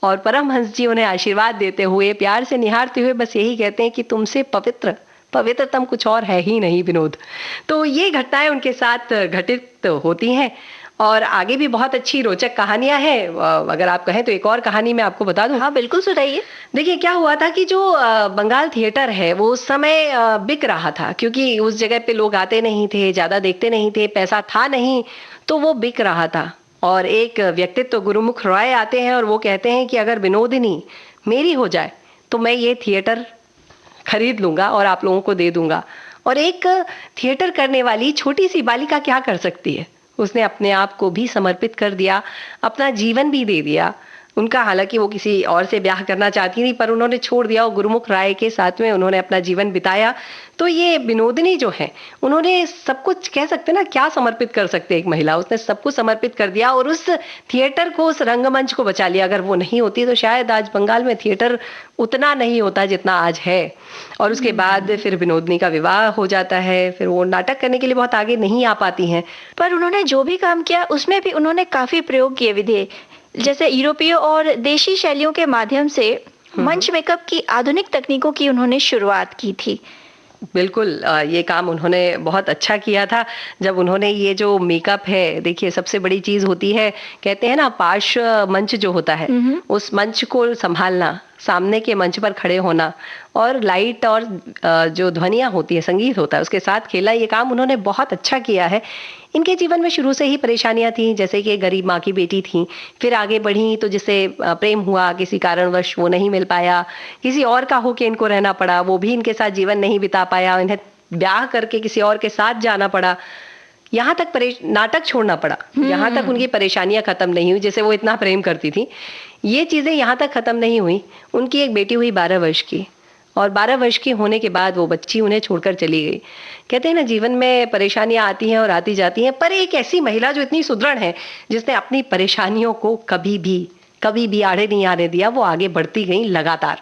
और परमहंस जी उन्हें आशीर्वाद देते हुए, प्यार से निहारते हुए बस यही कहते हैं कि तुमसे पवित्रतम कुछ और है ही नहीं विनोद। तो ये घटनाएं उनके साथ घटित होती हैं और आगे भी बहुत अच्छी रोचक कहानियां हैं। अगर आप कहें तो एक और कहानी मैं आपको बता दूं। हाँ बिल्कुल सुनाइए। देखिए क्या हुआ था कि जो बंगाल थिएटर है वो उस समय बिक रहा था, क्योंकि उस जगह पे लोग आते नहीं थे, ज्यादा देखते नहीं थे, पैसा था नहीं, तो वो बिक रहा था। और एक व्यक्तित्व गुरुमुख रॉय आते हैं और वो कहते हैं कि अगर विनोदिनी मेरी हो जाए तो मैं ये थिएटर खरीद लूंगा और आप लोगों को दे दूंगा। और एक थिएटर करने वाली छोटी सी बालिका क्या कर सकती है, उसने अपने आप को भी समर्पित कर दिया, अपना जीवन भी दे दिया। उनका, हालांकि वो किसी और से ब्याह करना चाहती थी, पर उन्होंने छोड़ दिया और गुरुमुख राय के साथ में उन्होंने अपना जीवन बिताया। तो ये विनोदिनी जो है, उन्होंने सब कुछ, कह सकते ना, क्या समर्पित कर सकते एक महिला, उसने सब कुछ समर्पित कर दिया और उस थिएटर को, उस रंगमंच को बचा लिया। अगर वो नहीं होती तो शायद आज बंगाल में थिएटर उतना नहीं होता जितना आज है। और उसके बाद फिर विनोदिनी का विवाह हो जाता है, फिर वो नाटक करने के लिए बहुत आगे नहीं आ पाती हैं। पर उन्होंने जो भी काम किया उसमें भी उन्होंने काफी प्रयोग किए विधि, जैसे यूरोपीय और देशी शैलियों के माध्यम से मंच मेकअप की आधुनिक तकनीकों की उन्होंने शुरुआत की थी। बिल्कुल, ये काम उन्होंने बहुत अच्छा किया था। जब उन्होंने ये जो मेकअप है, देखिए सबसे बड़ी चीज होती है, कहते हैं ना, पार्श्व मंच जो होता है, उस मंच को संभालना, सामने के मंच पर खड़े होना और लाइट और जो ध्वनियाँ होती है, संगीत होता है, उसके साथ खेला, ये काम उन्होंने बहुत अच्छा किया है। इनके जीवन में शुरू से ही परेशानियां थी, जैसे कि गरीब माँ की बेटी थी, फिर आगे बढ़ी तो जिससे प्रेम हुआ, किसी कारणवश वो नहीं मिल पाया, किसी और का होके इनको रहना पड़ा, वो भी इनके साथ जीवन नहीं बिता पाया, इन्हें ब्याह करके किसी और के साथ जाना पड़ा, यहाँ तक नाटक छोड़ना पड़ा, यहाँ तक उनकी परेशानियां खत्म नहीं हुई। जैसे वो इतना प्रेम करती थी, ये चीजें यहाँ तक खत्म नहीं हुई। उनकी एक बेटी हुई 12 वर्ष की, और 12 वर्ष की होने के बाद वो बच्ची उन्हें छोड़कर चली गई। कहते हैं ना, जीवन में परेशानियां आती हैं और आती जाती हैं, पर एक ऐसी महिला जो इतनी सुदृढ़ है, जिसने अपनी परेशानियों को कभी भी आड़े नहीं आने दिया, वो आगे बढ़ती गई लगातार।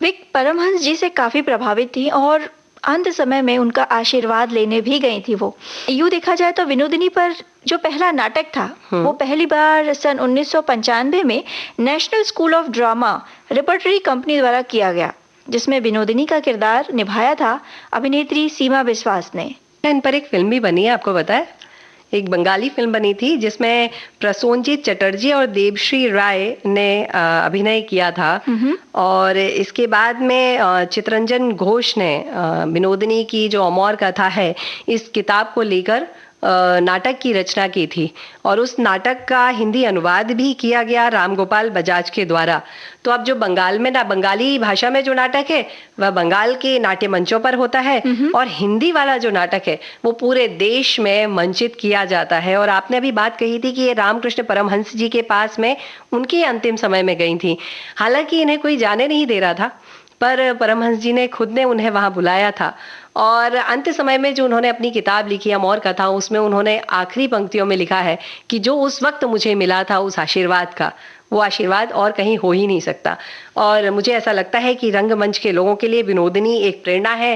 वे परमहंस जी से काफी प्रभावित थी और अंत समय में उनका आशीर्वाद लेने भी गई थी। वो यूँ देखा जाए तो विनोदिनी पर जो पहला नाटक था वो पहली बार सन 1995 में national school of drama repertory company द्वारा किया गया, जिसमें विनोदिनी का किरदार निभाया था अभिनेत्री सीमा बिस्वास ने। इन पर एक फिल्म भी बनी है, आपको पता है? एक बंगाली फिल्म बनी थी जिसमें प्रसूनजीत चटर्जी और देवश्री राय ने अभिनय किया था। और इसके बाद में चितरंजन घोष ने विनोदिनी की जो अमर कथा है इस किताब को लेकर नाटक की रचना की थी और उस नाटक का हिंदी अनुवाद भी किया गया राम गोपाल बजाज के द्वारा। तो अब जो बंगाल में बंगाली भाषा में जो नाटक है वह बंगाल के नाट्य मंचों पर होता है और हिंदी वाला जो नाटक है वो पूरे देश में मंचित किया जाता है। और आपने अभी बात कही थी कि ये रामकृष्ण परमहंस जी के पास में उनके अंतिम समय में गई थी, हालांकि इन्हें कोई जाने नहीं दे रहा था, पर परमहंस जी ने खुद ने उन्हें वहां बुलाया था और अंत समय में जो उन्होंने अपनी किताब लिखी अमर कथा, उसमें उन्होंने आखिरी पंक्तियों में लिखा है कि जो उस वक्त मुझे मिला था उस आशीर्वाद का, वो आशीर्वाद और कहीं हो ही नहीं सकता। और मुझे ऐसा लगता है कि रंगमंच के लोगों के लिए विनोदिनी एक प्रेरणा है।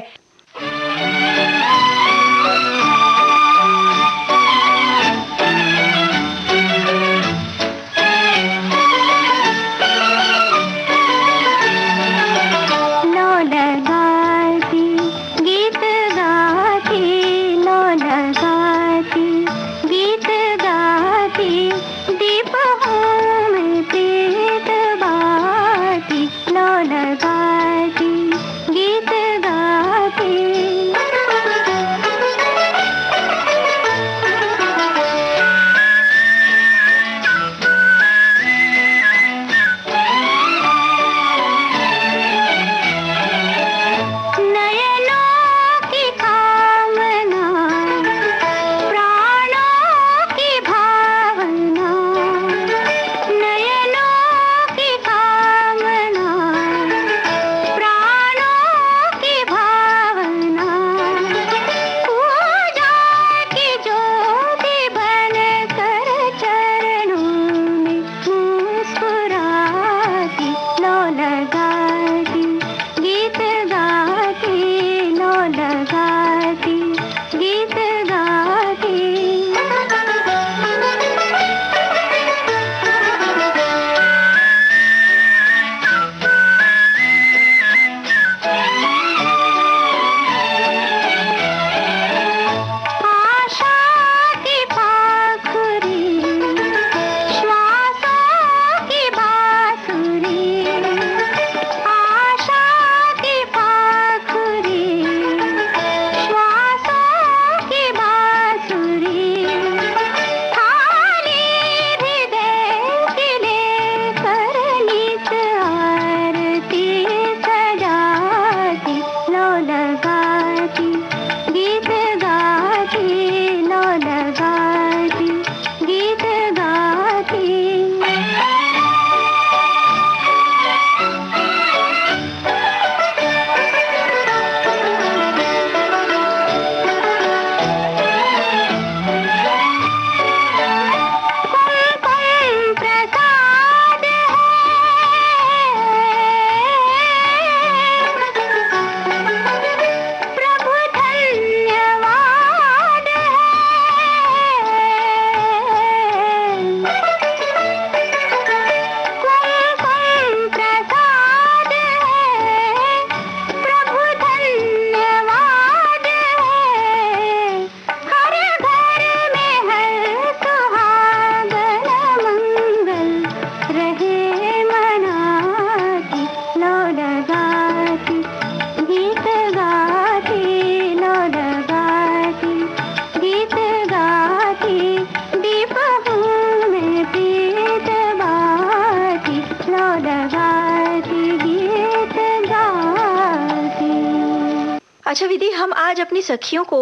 अच्छा विधि, हम आज अपनी सखियों को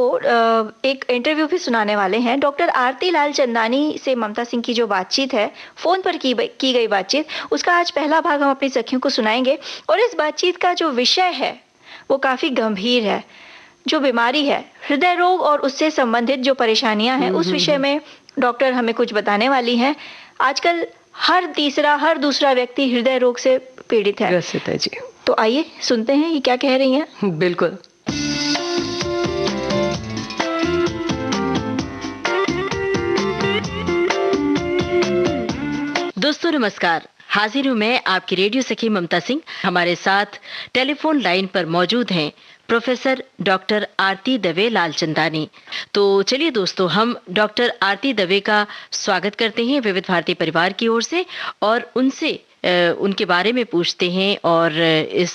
एक इंटरव्यू भी सुनाने वाले हैं। डॉक्टर आरती लाल चंदानी से ममता सिंह की जो बातचीत है, फोन पर की गई बातचीत, उसका आज पहला भाग हम अपनी सखियों को सुनाएंगे। और इस बातचीत का जो विषय है वो काफी गंभीर है। जो बीमारी है हृदय रोग और उससे संबंधित जो परेशानियां हैं, उस विषय में डॉक्टर हमें कुछ बताने वाली हैं। आजकल हर दूसरा व्यक्ति हृदय रोग से पीड़ित है। ग्रसित है जी। तो आइए सुनते हैं ये क्या कह रही हैं। बिल्कुल। दोस्तों नमस्कार, हाजिर हूँ मैं आपकी रेडियो सखी ममता सिंह। हमारे साथ टेलीफोन लाइन पर मौजूद हैं प्रोफेसर डॉक्टर आरती दवे लालचंदानी। तो चलिए दोस्तों, हम डॉक्टर आरती दवे का स्वागत करते हैं विविध भारती परिवार की ओर से और उनसे उनके बारे में पूछते हैं और इस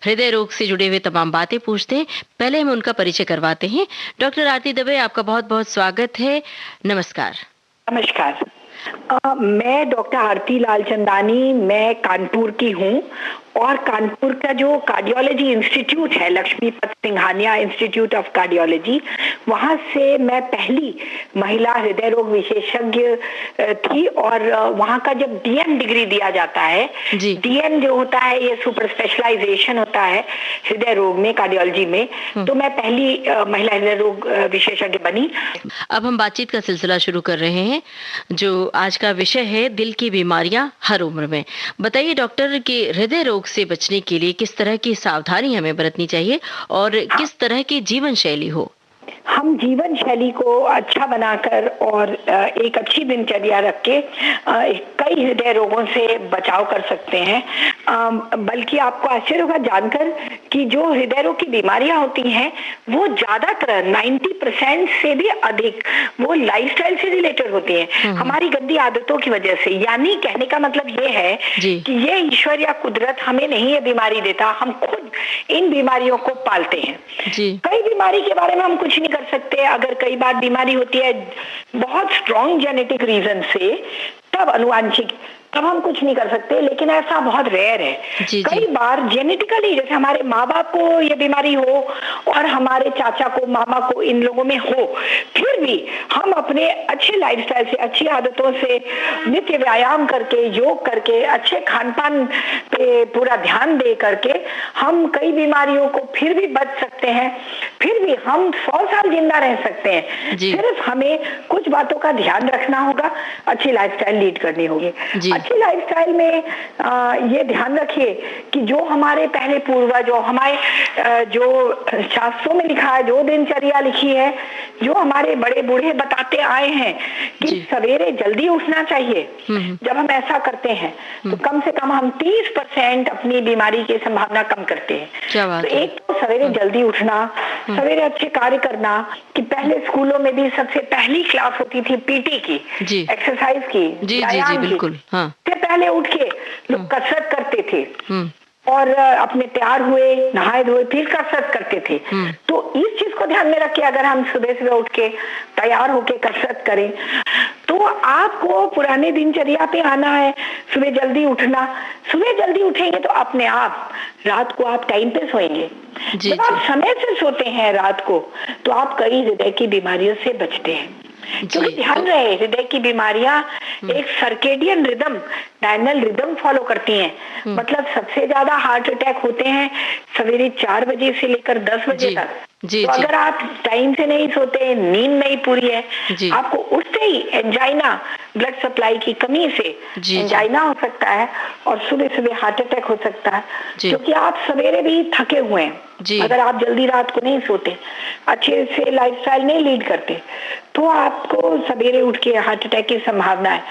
हृदय रोग से जुड़े हुए तमाम बातें पूछते हैं। पहले हम उनका परिचय करवाते हैं। डॉक्टर आरती दवे, आपका बहुत बहुत स्वागत है। नमस्कार। नमस्कार। मैं डॉक्टर आरती लालचंदानी, मैं कानपुर की हूँ और कानपुर का जो कार्डियोलॉजी इंस्टीट्यूट है, Lakshmipat Singhania institute of cardiology, वहाँ से मैं पहली महिला हृदय रोग विशेषज्ञ थी। और वहाँ का जब डीएन डिग्री दिया जाता है, डीएन जो होता है ये सुपर स्पेशलाइजेशन होता है हृदय रोग में, कार्डियोलॉजी में, तो मैं पहली महिला हृदय रोग विशेषज्ञ बनी। अब हम बातचीत का सिलसिला शुरू कर रहे हैं, जो आज का विषय है दिल की बीमारियां हर उम्र में। बताइए डॉक्टर कि हृदय रोग से बचने के लिए किस तरह की सावधानी हमें बरतनी चाहिए और किस तरह की जीवन शैली हो। हम जीवन शैली को अच्छा बनाकर और एक अच्छी दिनचर्या रख के कई हृदय रोगों से बचाव कर सकते हैं। बल्कि आपको आश्चर्य होगा जानकर कि जो हृदय रोग की बीमारियां होती हैं वो ज्यादातर 90% से भी अधिक वो लाइफस्टाइल से रिलेटेड होती हैं, हमारी गंदी आदतों की वजह से। यानी कहने का मतलब ये है कि ये ईश्वर या कुदरत हमें नहीं ये बीमारी देता, हम खुद इन बीमारियों को पालते हैं। कई बीमारी के बारे में हम कुछ नहीं कर सकते। अगर कई बार बीमारी होती है बहुत स्ट्रॉन्ग जेनेटिक रीजन से, तब अनुवांशिक, तब हम कुछ नहीं कर सकते, लेकिन ऐसा बहुत रेयर है। कई बार जेनेटिकली, जैसे हमारे माँ बाप को ये बीमारी हो और हमारे चाचा को, मामा को, इन लोगों में हो, फिर भी हम अपने अच्छे लाइफस्टाइल से, अच्छी आदतों से, नित्य व्यायाम करके, योग करके, अच्छे खान पान पे पूरा ध्यान दे करके हम कई बीमारियों को फिर भी बच सकते हैं। फिर भी हम 100 साल जिंदा रह सकते हैं। सिर्फ हमें कुछ बातों का ध्यान रखना होगा, अच्छी लाइफस्टाइल लीड करनी होगी। अच्छी लाइफस्टाइल में ये ध्यान रखिए कि जो हमारे पहले पूर्वजों, हमारे जो शास्त्रों में लिखा है, जो दिनचर्या लिखी है, जो हमारे बड़े बूढ़े बताते आए हैं कि सवेरे जल्दी उठना चाहिए। जब हम ऐसा करते हैं तो कम से कम हम 30% अपनी बीमारी की संभावना कम करते हैं। तो एक तो सवेरे जल्दी उठना, सवेरे अच्छे कार्य करना, कि पहले स्कूलों में भी सबसे पहली क्लास होती थी पीटी की, एक्सरसाइज की, व्यायाम की। बिल्कुल, हाँ। से पहले उठ के लोग कसरत करते थे और अपने तैयार हुए, नहाए धोए, फिर कसरत करते थे। तो इस चीज को ध्यान में रख के अगर हम सुबह सुबह उठ के तैयार होके कसरत करें तो आपको पुराने दिनचर्या पे आना है। सुबह जल्दी उठना, सुबह जल्दी उठेंगे तो अपने आप रात को आप टाइम पे सोएंगे। जब आप समय से सोते हैं रात को तो आप कई हृदय की बीमारियों से बचते हैं। क्योंकि ध्यान रहे, हृदय की बीमारियां एक सर्केडियन रिदम, डायनल रिदम फॉलो करती हैं। मतलब सबसे ज्यादा हार्ट अटैक होते हैं सवेरे 4 बजे से लेकर 10 बजे तक। तो अगर आप टाइम से नहीं सोते, नींद नहीं पूरी है, आपको उठते ही एंजाइना, ब्लड सप्लाई की कमी से एंजाइना हो सकता है और सुबह सुबह हार्ट अटैक हो सकता है। क्योंकि आप सवेरे भी थके हुए हैं। अगर आप जल्दी रात को नहीं सोते, अच्छे से लाइफस्टाइल नहीं लीड करते, तो आपको सवेरे उठ के हार्ट अटैक की संभावना है।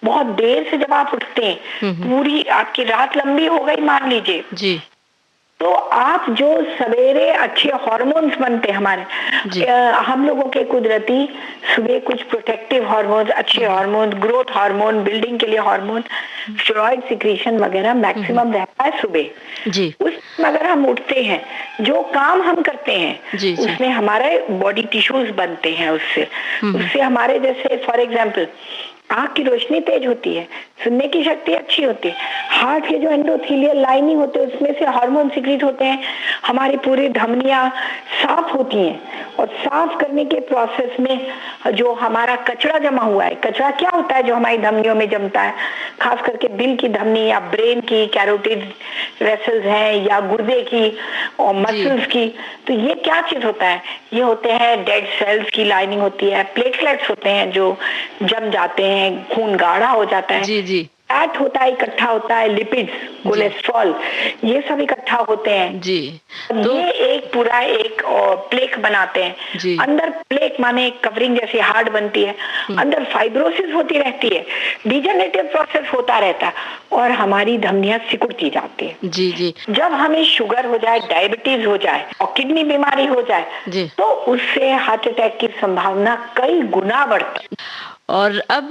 बहुत देर से जब आप उठते हैं, पूरी आपकी रात लंबी हो गई मान लीजिए, तो आप जो सवेरे अच्छे हार्मोन्स बनते हैं हमारे, हम लोगों के कुदरती सुबह कुछ प्रोटेक्टिव हार्मोन्स, अच्छे हार्मोन, ग्रोथ हार्मोन, बिल्डिंग के लिए हार्मोन, स्टेरॉइड सिक्रीशन वगैरह मैक्सिमम रहता है सुबह। उसमें अगर हम उठते हैं, जो काम हम करते हैं उसमें हमारे बॉडी टिश्यूज बनते हैं, उससे हमारे, जैसे फॉर एग्जाम्पल आँख की रोशनी तेज होती है, सुनने की शक्ति अच्छी होती है, हार्ट के जो एंडोथेलियल लाइनिंग होते हैं उसमें से हार्मोन सिक्रीट होते हैं, हमारी पूरी धमनियां साफ होती हैं। और साफ करने के प्रोसेस में जो हमारा कचरा जमा हुआ है, कचरा क्या होता है जो हमारी धमनियों में जमता है, खास करके दिल की धमनी या ब्रेन की कैरोटिड वेसल्स हैं या गुर्दे की और मसल्स की, तो ये क्या चीज होता है, ये होते हैं डेड सेल्स की लाइनिंग होती है, प्लेटलेट्स होते हैं जो जम जाते हैं, खून गाढ़ा हो जाता है। फैट होता है, इकट्ठा होता है, लिपिड्स, कोलेस्ट्रॉल, ये सब इकट्ठा होते हैं जी। तो ये एक पूरा एक प्लेक बनाते हैं। अंदर प्लेक माने कवरिंग जैसी हार्ड बनती है, अंदर फाइब्रोसिस होती रहती है, डिजनरेटिव प्रोसेस होता रहता है और हमारी धमनियां सिकुड़ती जाती है। जी जी। जब हमें शुगर हो जाए, डायबिटीज हो जाए और किडनी बीमारी हो जाए तो उससे हार्ट अटैक की संभावना कई गुना बढ़ती है। और अब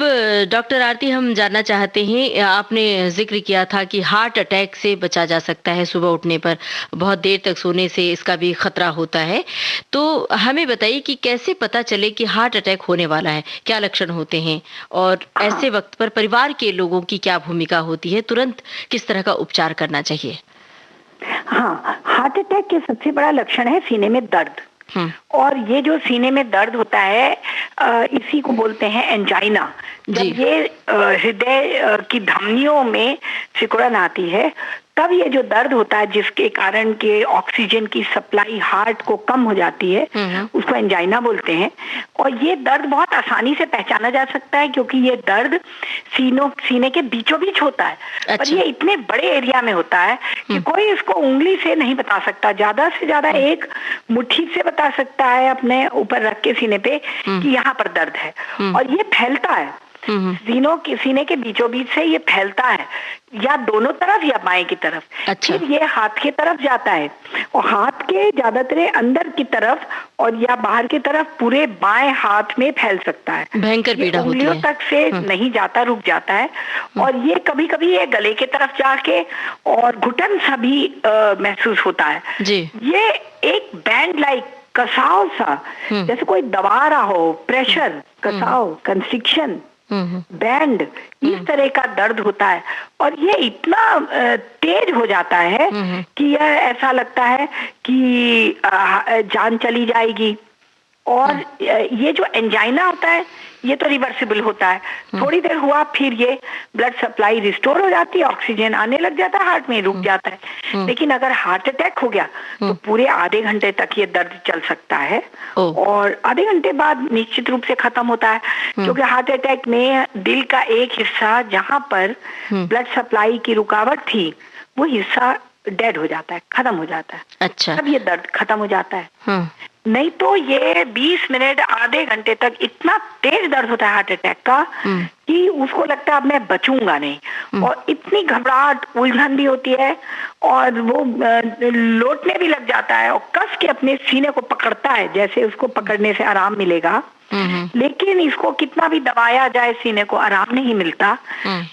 डॉक्टर आरती, हम जानना चाहते हैं, आपने जिक्र किया था कि हार्ट अटैक से बचा जा सकता है, सुबह उठने पर बहुत देर तक सोने से इसका भी खतरा होता है, तो हमें बताइए कि कैसे पता चले कि हार्ट अटैक होने वाला है, क्या लक्षण होते हैं और ऐसे वक्त पर परिवार के लोगों की क्या भूमिका होती है, तुरंत किस तरह का उपचार करना चाहिए? हाँ, हार्ट अटैक के सबसे बड़ा लक्षण है सीने में दर्द। और ये जो सीने में दर्द होता है इसी को बोलते हैं एंजाइना। जब ये हृदय की धमनियों में सिकुड़न आती है तब ये जो दर्द होता है जिसके कारण के ऑक्सीजन की सप्लाई हार्ट को कम हो जाती है, उसको एंजाइना बोलते हैं। और ये दर्द बहुत आसानी से पहचाना जा सकता है क्योंकि ये दर्द सीने के बीचों बीच होता है। पर ये इतने बड़े एरिया में होता है कि कोई इसको उंगली से नहीं बता सकता, ज्यादा से ज्यादा एक मुट्ठी से बता सकता है अपने ऊपर रख के सीने पे कि यहाँ पर दर्द है। और ये फैलता है सीने के बीचों बीच से, ये फैलता है या दोनों तरफ या बाएं की तरफ। फिर ये हाथ की तरफ जाता है और हाथ के ज्यादातर अंदर की तरफ और या बाहर की तरफ पूरे बाएं हाथ में फैल सकता है। भयंकर पीड़ा होती है। उंगलियों तक से नहीं जाता, रुक जाता है। और ये कभी कभी ये गले की तरफ जाके और घुटन सा भी महसूस होता है जी। ये एक बैंड लाइक कसाव सा, जैसे कोई दबा रहा हो, प्रेशर, कसाव, कंस्ट्रिक्शन, बैंड, इस तरह का दर्द होता है। और ये इतना तेज हो जाता है कि यह ऐसा लगता है कि जान चली जाएगी। और ये जो एंजाइना होता है ये तो रिवर्सिबल होता है, थोड़ी देर हुआ फिर ये ब्लड सप्लाई रिस्टोर हो जाती है, ऑक्सीजन आने लग जाता है, हार्ट में रुक जाता है। लेकिन अगर हार्ट अटैक हो गया तो पूरे आधे घंटे तक ये दर्द चल सकता है और आधे घंटे बाद निश्चित रूप से खत्म होता है क्योंकि हार्ट अटैक में दिल का एक हिस्सा जहां पर ब्लड सप्लाई की रुकावट थी वो हिस्सा डेड हो जाता है, खत्म हो जाता है। अच्छा। तब ये दर्द खत्म हो जाता है। नहीं तो ये 20 मिनट आधे घंटे तक इतना तेज दर्द होता है हार्ट अटैक का कि उसको लगता है अब मैं बचूंगा नहीं। और इतनी घबराहट, उलझन भी होती है और वो लौटने भी लग जाता है और कस के अपने सीने को पकड़ता है जैसे उसको पकड़ने से आराम मिलेगा। लेकिन इसको कितना भी दबाया जाए सीने को आराम नहीं मिलता,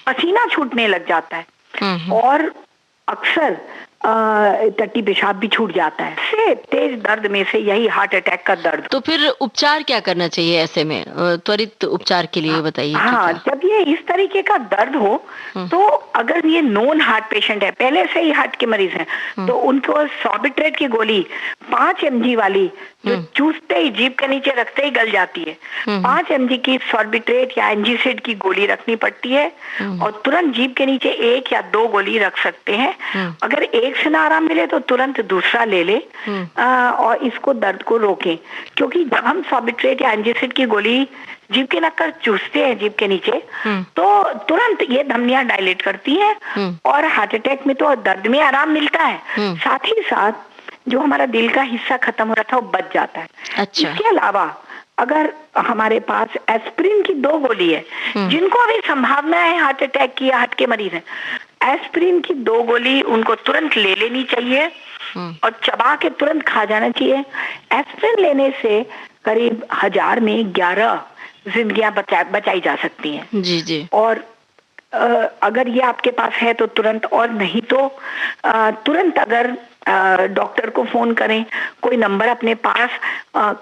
पसीना छूटने लग जाता है और अक्सर टट्टी पेशाब भी छूट जाता है। से तेज दर्द में से यही हार्ट अटैक का दर्द। तो फिर उपचार क्या करना चाहिए ऐसे में, त्वरित उपचार के लिए बताइए। हाँ, जब ये इस तरीके का दर्द हो तो अगर ये नॉन हार्ट पेशेंट है, पहले से ही हार्ट के मरीज हैं, तो उनको सॉर्बिट्रेट की गोली 5 mg वाली जो चूसते ही जीभ के नीचे रखते ही गल जाती है, 5 mg की सॉर्बिट्रेट या एंजीसिड की गोली रखनी पड़ती है और तुरंत जीभ के नीचे 1 या 2 गोली रख सकते हैं। अगर एक से ना आराम मिले तो तुरंत दूसरा ले ले और इसको दर्द को रोकें। क्योंकि जब हम सॉर्बिट्रेट या एंजीसिड की गोली जीभ के नक्कर चूसते हैं जीभ के नीचे तो तुरंत ये धमनियां डायलेट करती हैं और हार्ट अटैक में तो दर्द में आराम मिलता है, साथ ही साथ जो हमारा दिल का हिस्सा खत्म हो रहा था वो बच जाता है। अच्छा। इसके अलावा अगर हमारे पास एस्पिरिन की 2 गोली है, जिनको अभी संभावना है हार्ट अटैक की या हार्ट के मरीज हैं, एस्पिरिन की 2 गोली उनको तुरंत ले लेनी चाहिए और चबा के तुरंत खा जाना चाहिए। एस्पिरिन लेने से करीब 1000 में 11 जिंदगियां बचाई जा सकती हैं। जी जी। और अगर ये आपके पास है तो तुरंत, और नहीं तो तुरंत अगर डॉक्टर को फोन करें, कोई नंबर अपने पास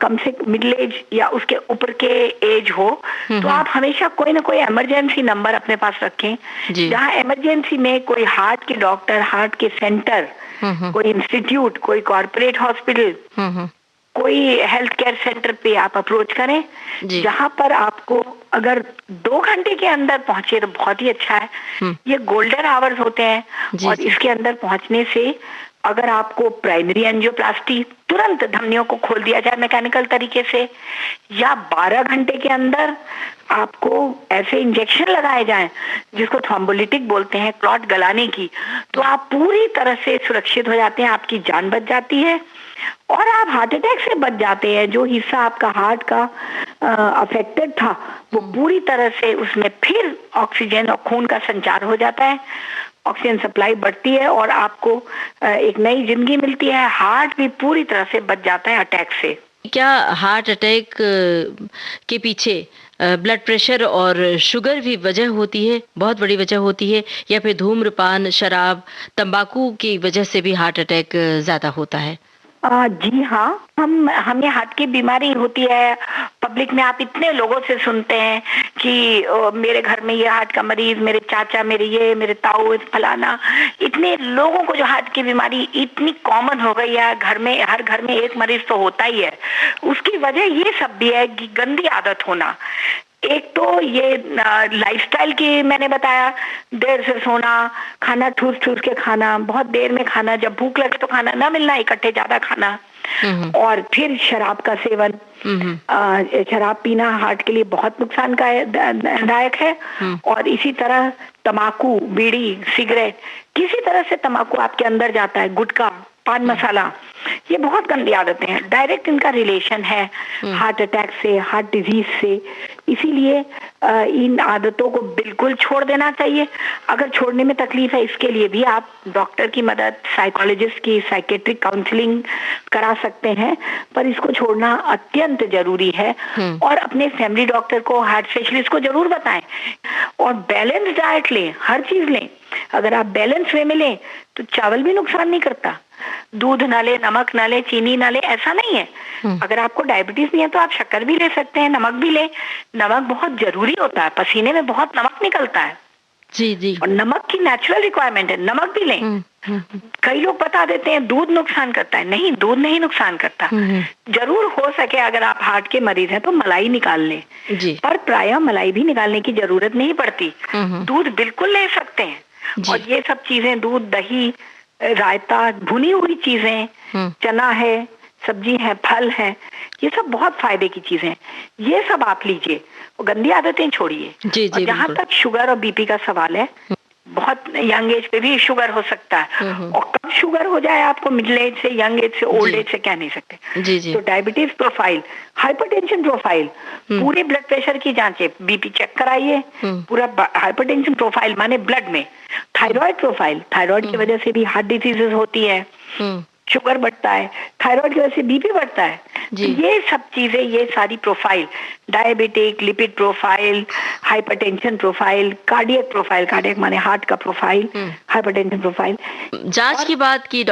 कम से मिडिल एज या उसके ऊपर के एज हो तो आप हमेशा कोई ना कोई इमरजेंसी नंबर अपने पास रखें जहां इमरजेंसी में कोई हार्ट के डॉक्टर, हार्ट के सेंटर, कोई इंस्टीट्यूट, कोई कॉर्पोरेट हॉस्पिटल, कोई हेल्थ केयर सेंटर पे आप अप्रोच करें जहां पर आपको अगर 2 घंटे के अंदर पहुंचे तो बहुत ही अच्छा है। ये गोल्डन आवर्स होते हैं और इसके अंदर पहुंचने से अगर आपको प्राइमरी एंजियोप्लास्टी तुरंत धमनियों को खोल दिया जाए मैकेनिकल तरीके से, या 12 घंटे के अंदर आपको ऐसे इंजेक्शन लगाए जाएं जिसको थ्रोम्बोलिटिक बोलते हैं, क्लॉट गलाने की, तो आप पूरी तरह से सुरक्षित हो जाते हैं, आपकी जान बच जाती है और आप हार्ट अटैक से बच जाते हैं। जो हिस्सा आपका हार्ट का अफेक्टेड था वो पूरी तरह से उसमें फिर ऑक्सीजन और खून का संचार हो जाता है, ऑक्सीजन सप्लाई बढ़ती है और आपको एक नई जिंदगी मिलती है। हार्ट भी पूरी तरह से बच जाता है अटैक से। क्या हार्ट अटैक के पीछे ब्लड प्रेशर और शुगर भी वजह होती है, बहुत बड़ी वजह होती है, या फिर धूम्रपान, शराब, तंबाकू की वजह से भी हार्ट अटैक ज्यादा होता है? जी हाँ, हमें हार्ट की बीमारी होती है। पब्लिक में आप इतने लोगों से सुनते हैं कि मेरे घर में ये हार्ट का मरीज, मेरे चाचा, मेरे ताऊ, फलाना, इतने लोगों को जो हार्ट की बीमारी इतनी कॉमन हो गई है, घर में हर घर में एक मरीज तो होता ही है। उसकी वजह ये सब भी है कि गंदी आदत होना। एक तो ये लाइफस्टाइल की मैंने बताया, देर से सोना, खाना ठूस ठूस के खाना, बहुत देर में खाना, जब भूख लगे तो खाना ना मिलना, इकट्ठे ज्यादा खाना, और फिर शराब का सेवन। शराब पीना हार्ट के लिए बहुत नुकसानदायक है। और इसी तरह तम्बाकू, बीड़ी, सिगरेट, किसी तरह से तम्बाकू आपके अंदर जाता है, गुटखा, पान मसाला, ये बहुत गंदी आदतें हैं। डायरेक्ट इनका रिलेशन है हार्ट अटैक से, हार्ट डिजीज से। इसीलिए इन आदतों को बिल्कुल छोड़ देना चाहिए। अगर छोड़ने में तकलीफ है, इसके लिए भी आप डॉक्टर की मदद, साइकोलॉजिस्ट की साइकेट्रिक काउंसलिंग करा सकते हैं, पर इसको छोड़ना अत्यंत जरूरी है। और अपने फैमिली डॉक्टर को, हार्ट स्पेशलिस्ट को जरूर बताएं और बैलेंस डाइट लें, हर चीज लें। अगर आप बैलेंस वे में लें तो चावल भी नुकसान नहीं करता, दूध ना ले, नमक ना ले, चीनी ना ले, ऐसा नहीं है। अगर आपको डायबिटीज नहीं है तो आप शक्कर भी ले सकते हैं, नमक भी ले। नमक बहुत जरूरी होता है, पसीने में बहुत नमक निकलता है जी जी, और नमक की नेचुरल रिक्वायरमेंट है, नमक भी लें। कई लोग बता देते हैं दूध नुकसान करता है, नहीं, दूध नहीं नुकसान करता। जरूर हो सके अगर आप हार्ट के मरीज हैं तो मलाई निकाल लें, पर प्रायः मलाई भी निकालने की जरूरत नहीं पड़ती, दूध बिल्कुल ले सकते हैं। और ये सब चीजें, दूध, दही, रायता, भुनी हुई चीजें, चना है, सब्जी है, फल है, ये सब बहुत फायदे की चीजें हैं, ये सब आप लीजिए और गंदी आदतें छोड़िए। और जहाँ तक शुगर और बीपी का सवाल है, बहुत यंग एज पे भी शुगर हो सकता है, और कब शुगर हो जाए आपको, मिडिल एज से, यंग एज से, ओल्ड एज से कह नहीं सकते। तो डायबिटीज प्रोफाइल, हाइपरटेंशन प्रोफाइल, पूरे ब्लड प्रेशर की जांचें, बीपी चेक कराइए, पूरा हाइपरटेंशन प्रोफाइल माने ब्लड में, थायराइड प्रोफाइल, थायराइड की वजह से भी हार्ट डिजीजेस होती है, शुगर बढ़ता है, थायराइड की वजह से बीपी बढ़ता है। तो ये सब चीजें, ये सारी profile, diabetic, lipid profile, hypertension profile, cardiac profile, cardiac माने हार्ट का प्रोफाइल, हाइपरटेंशन प्रोफाइल। जांच की बात की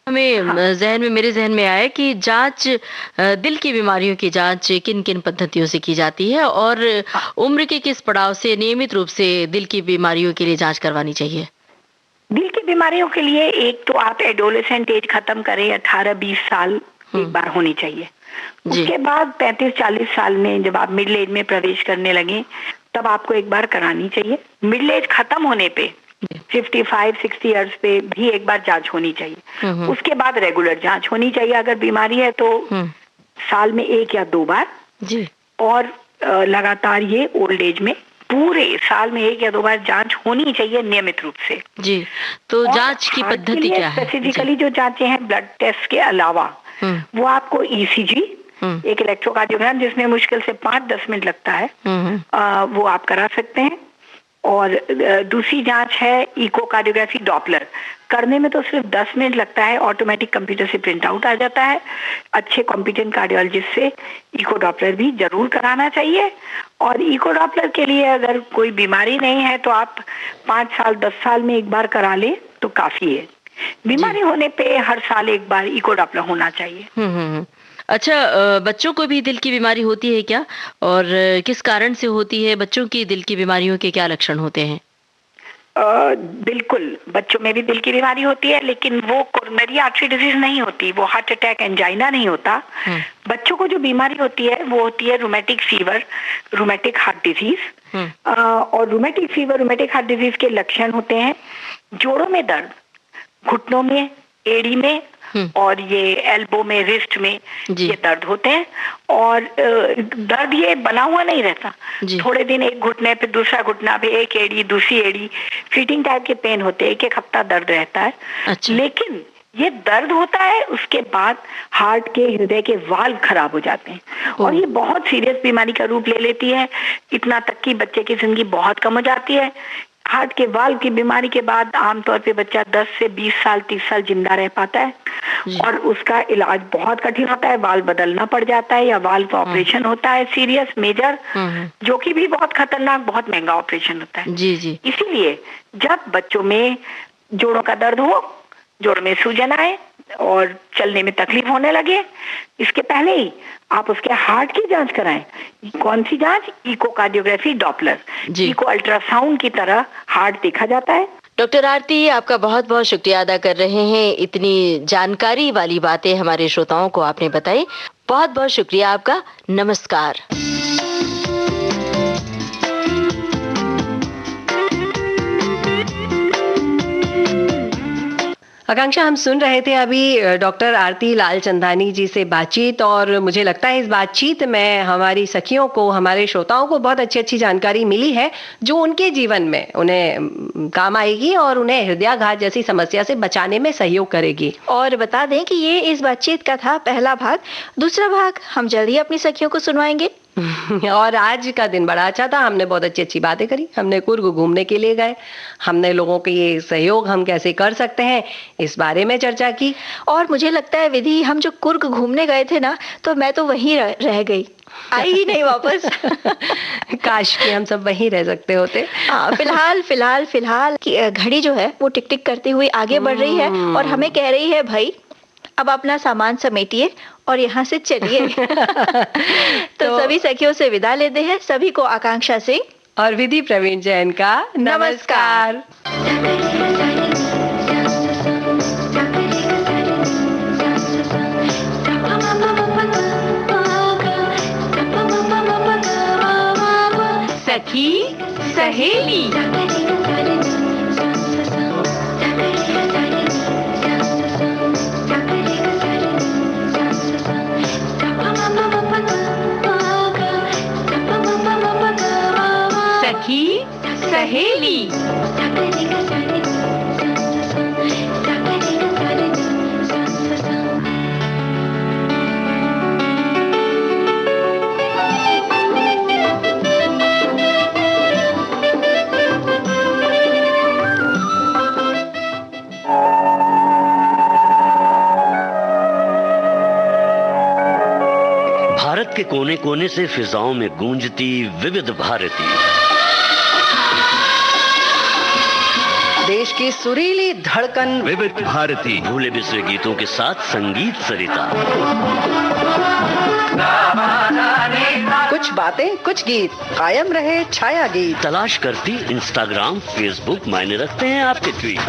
हमें मेरे जहन में आया कि जांच, दिल की बीमारियों की जांच किन किन पद्धतियों से की जाती है और उम्र के किस पड़ाव से नियमित रूप से दिल की बीमारियों के लिए जांच करवानी चाहिए? दिल की बीमारियों के लिए एक तो आप एडोलेसेंट एज खत्म करें, 18-20 साल एक बार होनी चाहिए। उसके बाद 35-40 साल में जब आप मिडिल एज में प्रवेश करने लगे तब आपको एक बार करानी चाहिए। मिडिल एज खत्म होने पे 55-60 इयर्स पे भी एक बार जांच होनी चाहिए। उसके बाद रेगुलर जांच होनी चाहिए। अगर बीमारी है तो साल में 1 या 2 बार, और लगातार ये ओल्ड एज में पूरे साल में 1 या 2 बार जांच होनी चाहिए नियमित रूप से। जी, तो जांच की पद्धति क्या है? स्पेसिफिकली जो जांचें हैं ब्लड टेस्ट के अलावा, वो आपको ईसीजी, एक इलेक्ट्रोकार्डियोग्राम जिसमें मुश्किल से 5-10 मिनट लगता है, वो आप करा सकते हैं। और दूसरी जांच है इकोकार्डियोग्राफी, डॉपलर, करने में तो सिर्फ 10 मिनट लगता है, ऑटोमेटिक कंप्यूटर से प्रिंट आउट आ जाता है। अच्छे कॉम्पिटेंट कार्डियोलॉजिस्ट से इको डॉपलर भी जरूर कराना चाहिए। और इको डॉपलर के लिए अगर कोई बीमारी नहीं है तो आप 5 साल 10 साल में एक बार करा ले तो काफी है। बीमारी होने पे हर साल एक बार इको डॉपलर होना चाहिए। अच्छा, बच्चों को भी दिल की बीमारी होती है क्या, और किस कारण से होती है? बच्चों की दिल की बीमारियों के क्या लक्षण होते हैं? बिल्कुल, बच्चों में भी दिल की बीमारी होती है, लेकिन वो कोरोनरी आर्टरी डिजीज नहीं होती, वो हार्ट अटैक, एंजाइना नहीं होता। बच्चों को जो बीमारी होती है वो होती है rheumatic fever, rheumatic heart disease. और rheumatic fever, rheumatic heart disease के लक्षण होते हैं जोड़ों में दर्द, घुटनों में, एड़ी में और ये एल्बो में, रिस्ट में ये दर्द होते हैं। और दर्द ये बना हुआ नहीं रहता, थोड़े दिन एक घुटने पे, दूसरा घुटना पे, एक एड़ी, दूसरी एड़ी, फीटिंग टाइप के पेन होते हैं, एक हफ्ता दर्द रहता है। अच्छा। लेकिन ये दर्द होता है, उसके बाद हार्ट के, हृदय के वाल्व खराब हो जाते हैं और ये बहुत सीरियस बीमारी का रूप ले लेती है। इतना तक कि बच्चे की जिंदगी बहुत कम हो जाती है। हार्ट के वाल्व की बीमारी के बाद आमतौर पे बच्चा 10 से 20 साल, 30 साल जिंदा रह पाता है और उसका इलाज बहुत कठिन होता है। वाल्व बदलना पड़ जाता है या वाल्व का ऑपरेशन होता है, सीरियस, मेजर, जो कि भी बहुत खतरनाक, बहुत महंगा ऑपरेशन होता है। जी जी। इसीलिए जब बच्चों में जोड़ों का दर्द हो, जोड़ में सूजन आए और चलने में तकलीफ होने लगे, इसके पहले ही आप उसके हार्ट की जांच कराएं। कौन सी जांच? इकोकार्डियोग्राफी, डॉपलर, इको अल्ट्रासाउंड की तरह हार्ट देखा जाता है। डॉक्टर आरती, आपका बहुत बहुत शुक्रिया अदा कर रहे हैं, इतनी जानकारी वाली बातें हमारे श्रोताओं को आपने बताई। बहुत बहुत शुक्रिया आपका। नमस्कार। आकांक्षा, हम सुन रहे थे अभी डॉक्टर आरती लालचंदानी जी से बातचीत और मुझे लगता है इस बातचीत में हमारी सखियों को, हमारे श्रोताओं को बहुत अच्छी अच्छी जानकारी मिली है जो उनके जीवन में उन्हें काम आएगी और उन्हें हृदयाघात जैसी समस्या से बचाने में सहयोग करेगी। और बता दें कि ये इस बातचीत का था पहला भाग। दूसरा भाग हम जल्द ही अपनी सखियों को सुनवाएंगे। और आज का दिन बड़ा अच्छा था, हमने बहुत अच्छी अच्छी बातें करी, हमने कुर्ग घूमने के लिए गए, हमने लोगों के ये सहयोग हम कैसे कर सकते हैं इस बारे में चर्चा की। और मुझे लगता है विधि, हम जो कुर्ग घूमने गए थे ना, तो मैं तो वहीं रह गई, आई ही नहीं वापस। काश कि हम सब वहीं रह सकते होते। फिलहाल घड़ी जो है वो टिक टिक करती हुई आगे बढ़ रही है और हमें कह रही है, भाई अब अपना सामान समेटिए और यहाँ से चलिए। तो सभी सखियों से विदा लेते हैं। सभी को आकांक्षा सिंह और विधि प्रवीण जैन का नमस्कार। सखी सहेली। सखी सहेली। भारत के कोने कोने से फिजाओं में गूंजती विविध भारती, देश की सुरीली धड़कन विविध भारती, भूले बिसरे गीतों के साथ संगीत सरिता। कुछ बातें, कुछ गीत, कायम रहे छाया गीत। तलाश करती इंस्टाग्राम, फेसबुक, मायने रखते हैं आपके ट्वीट।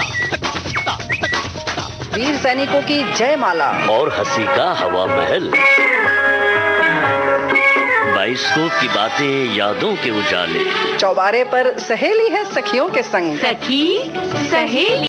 वीर सैनिकों की जयमाला और हंसी का हवा महल, बाइस्कोप की बातें, यादों के उजाले। चौबारे पर सहेली है सखियों के संग। सखी सहेली।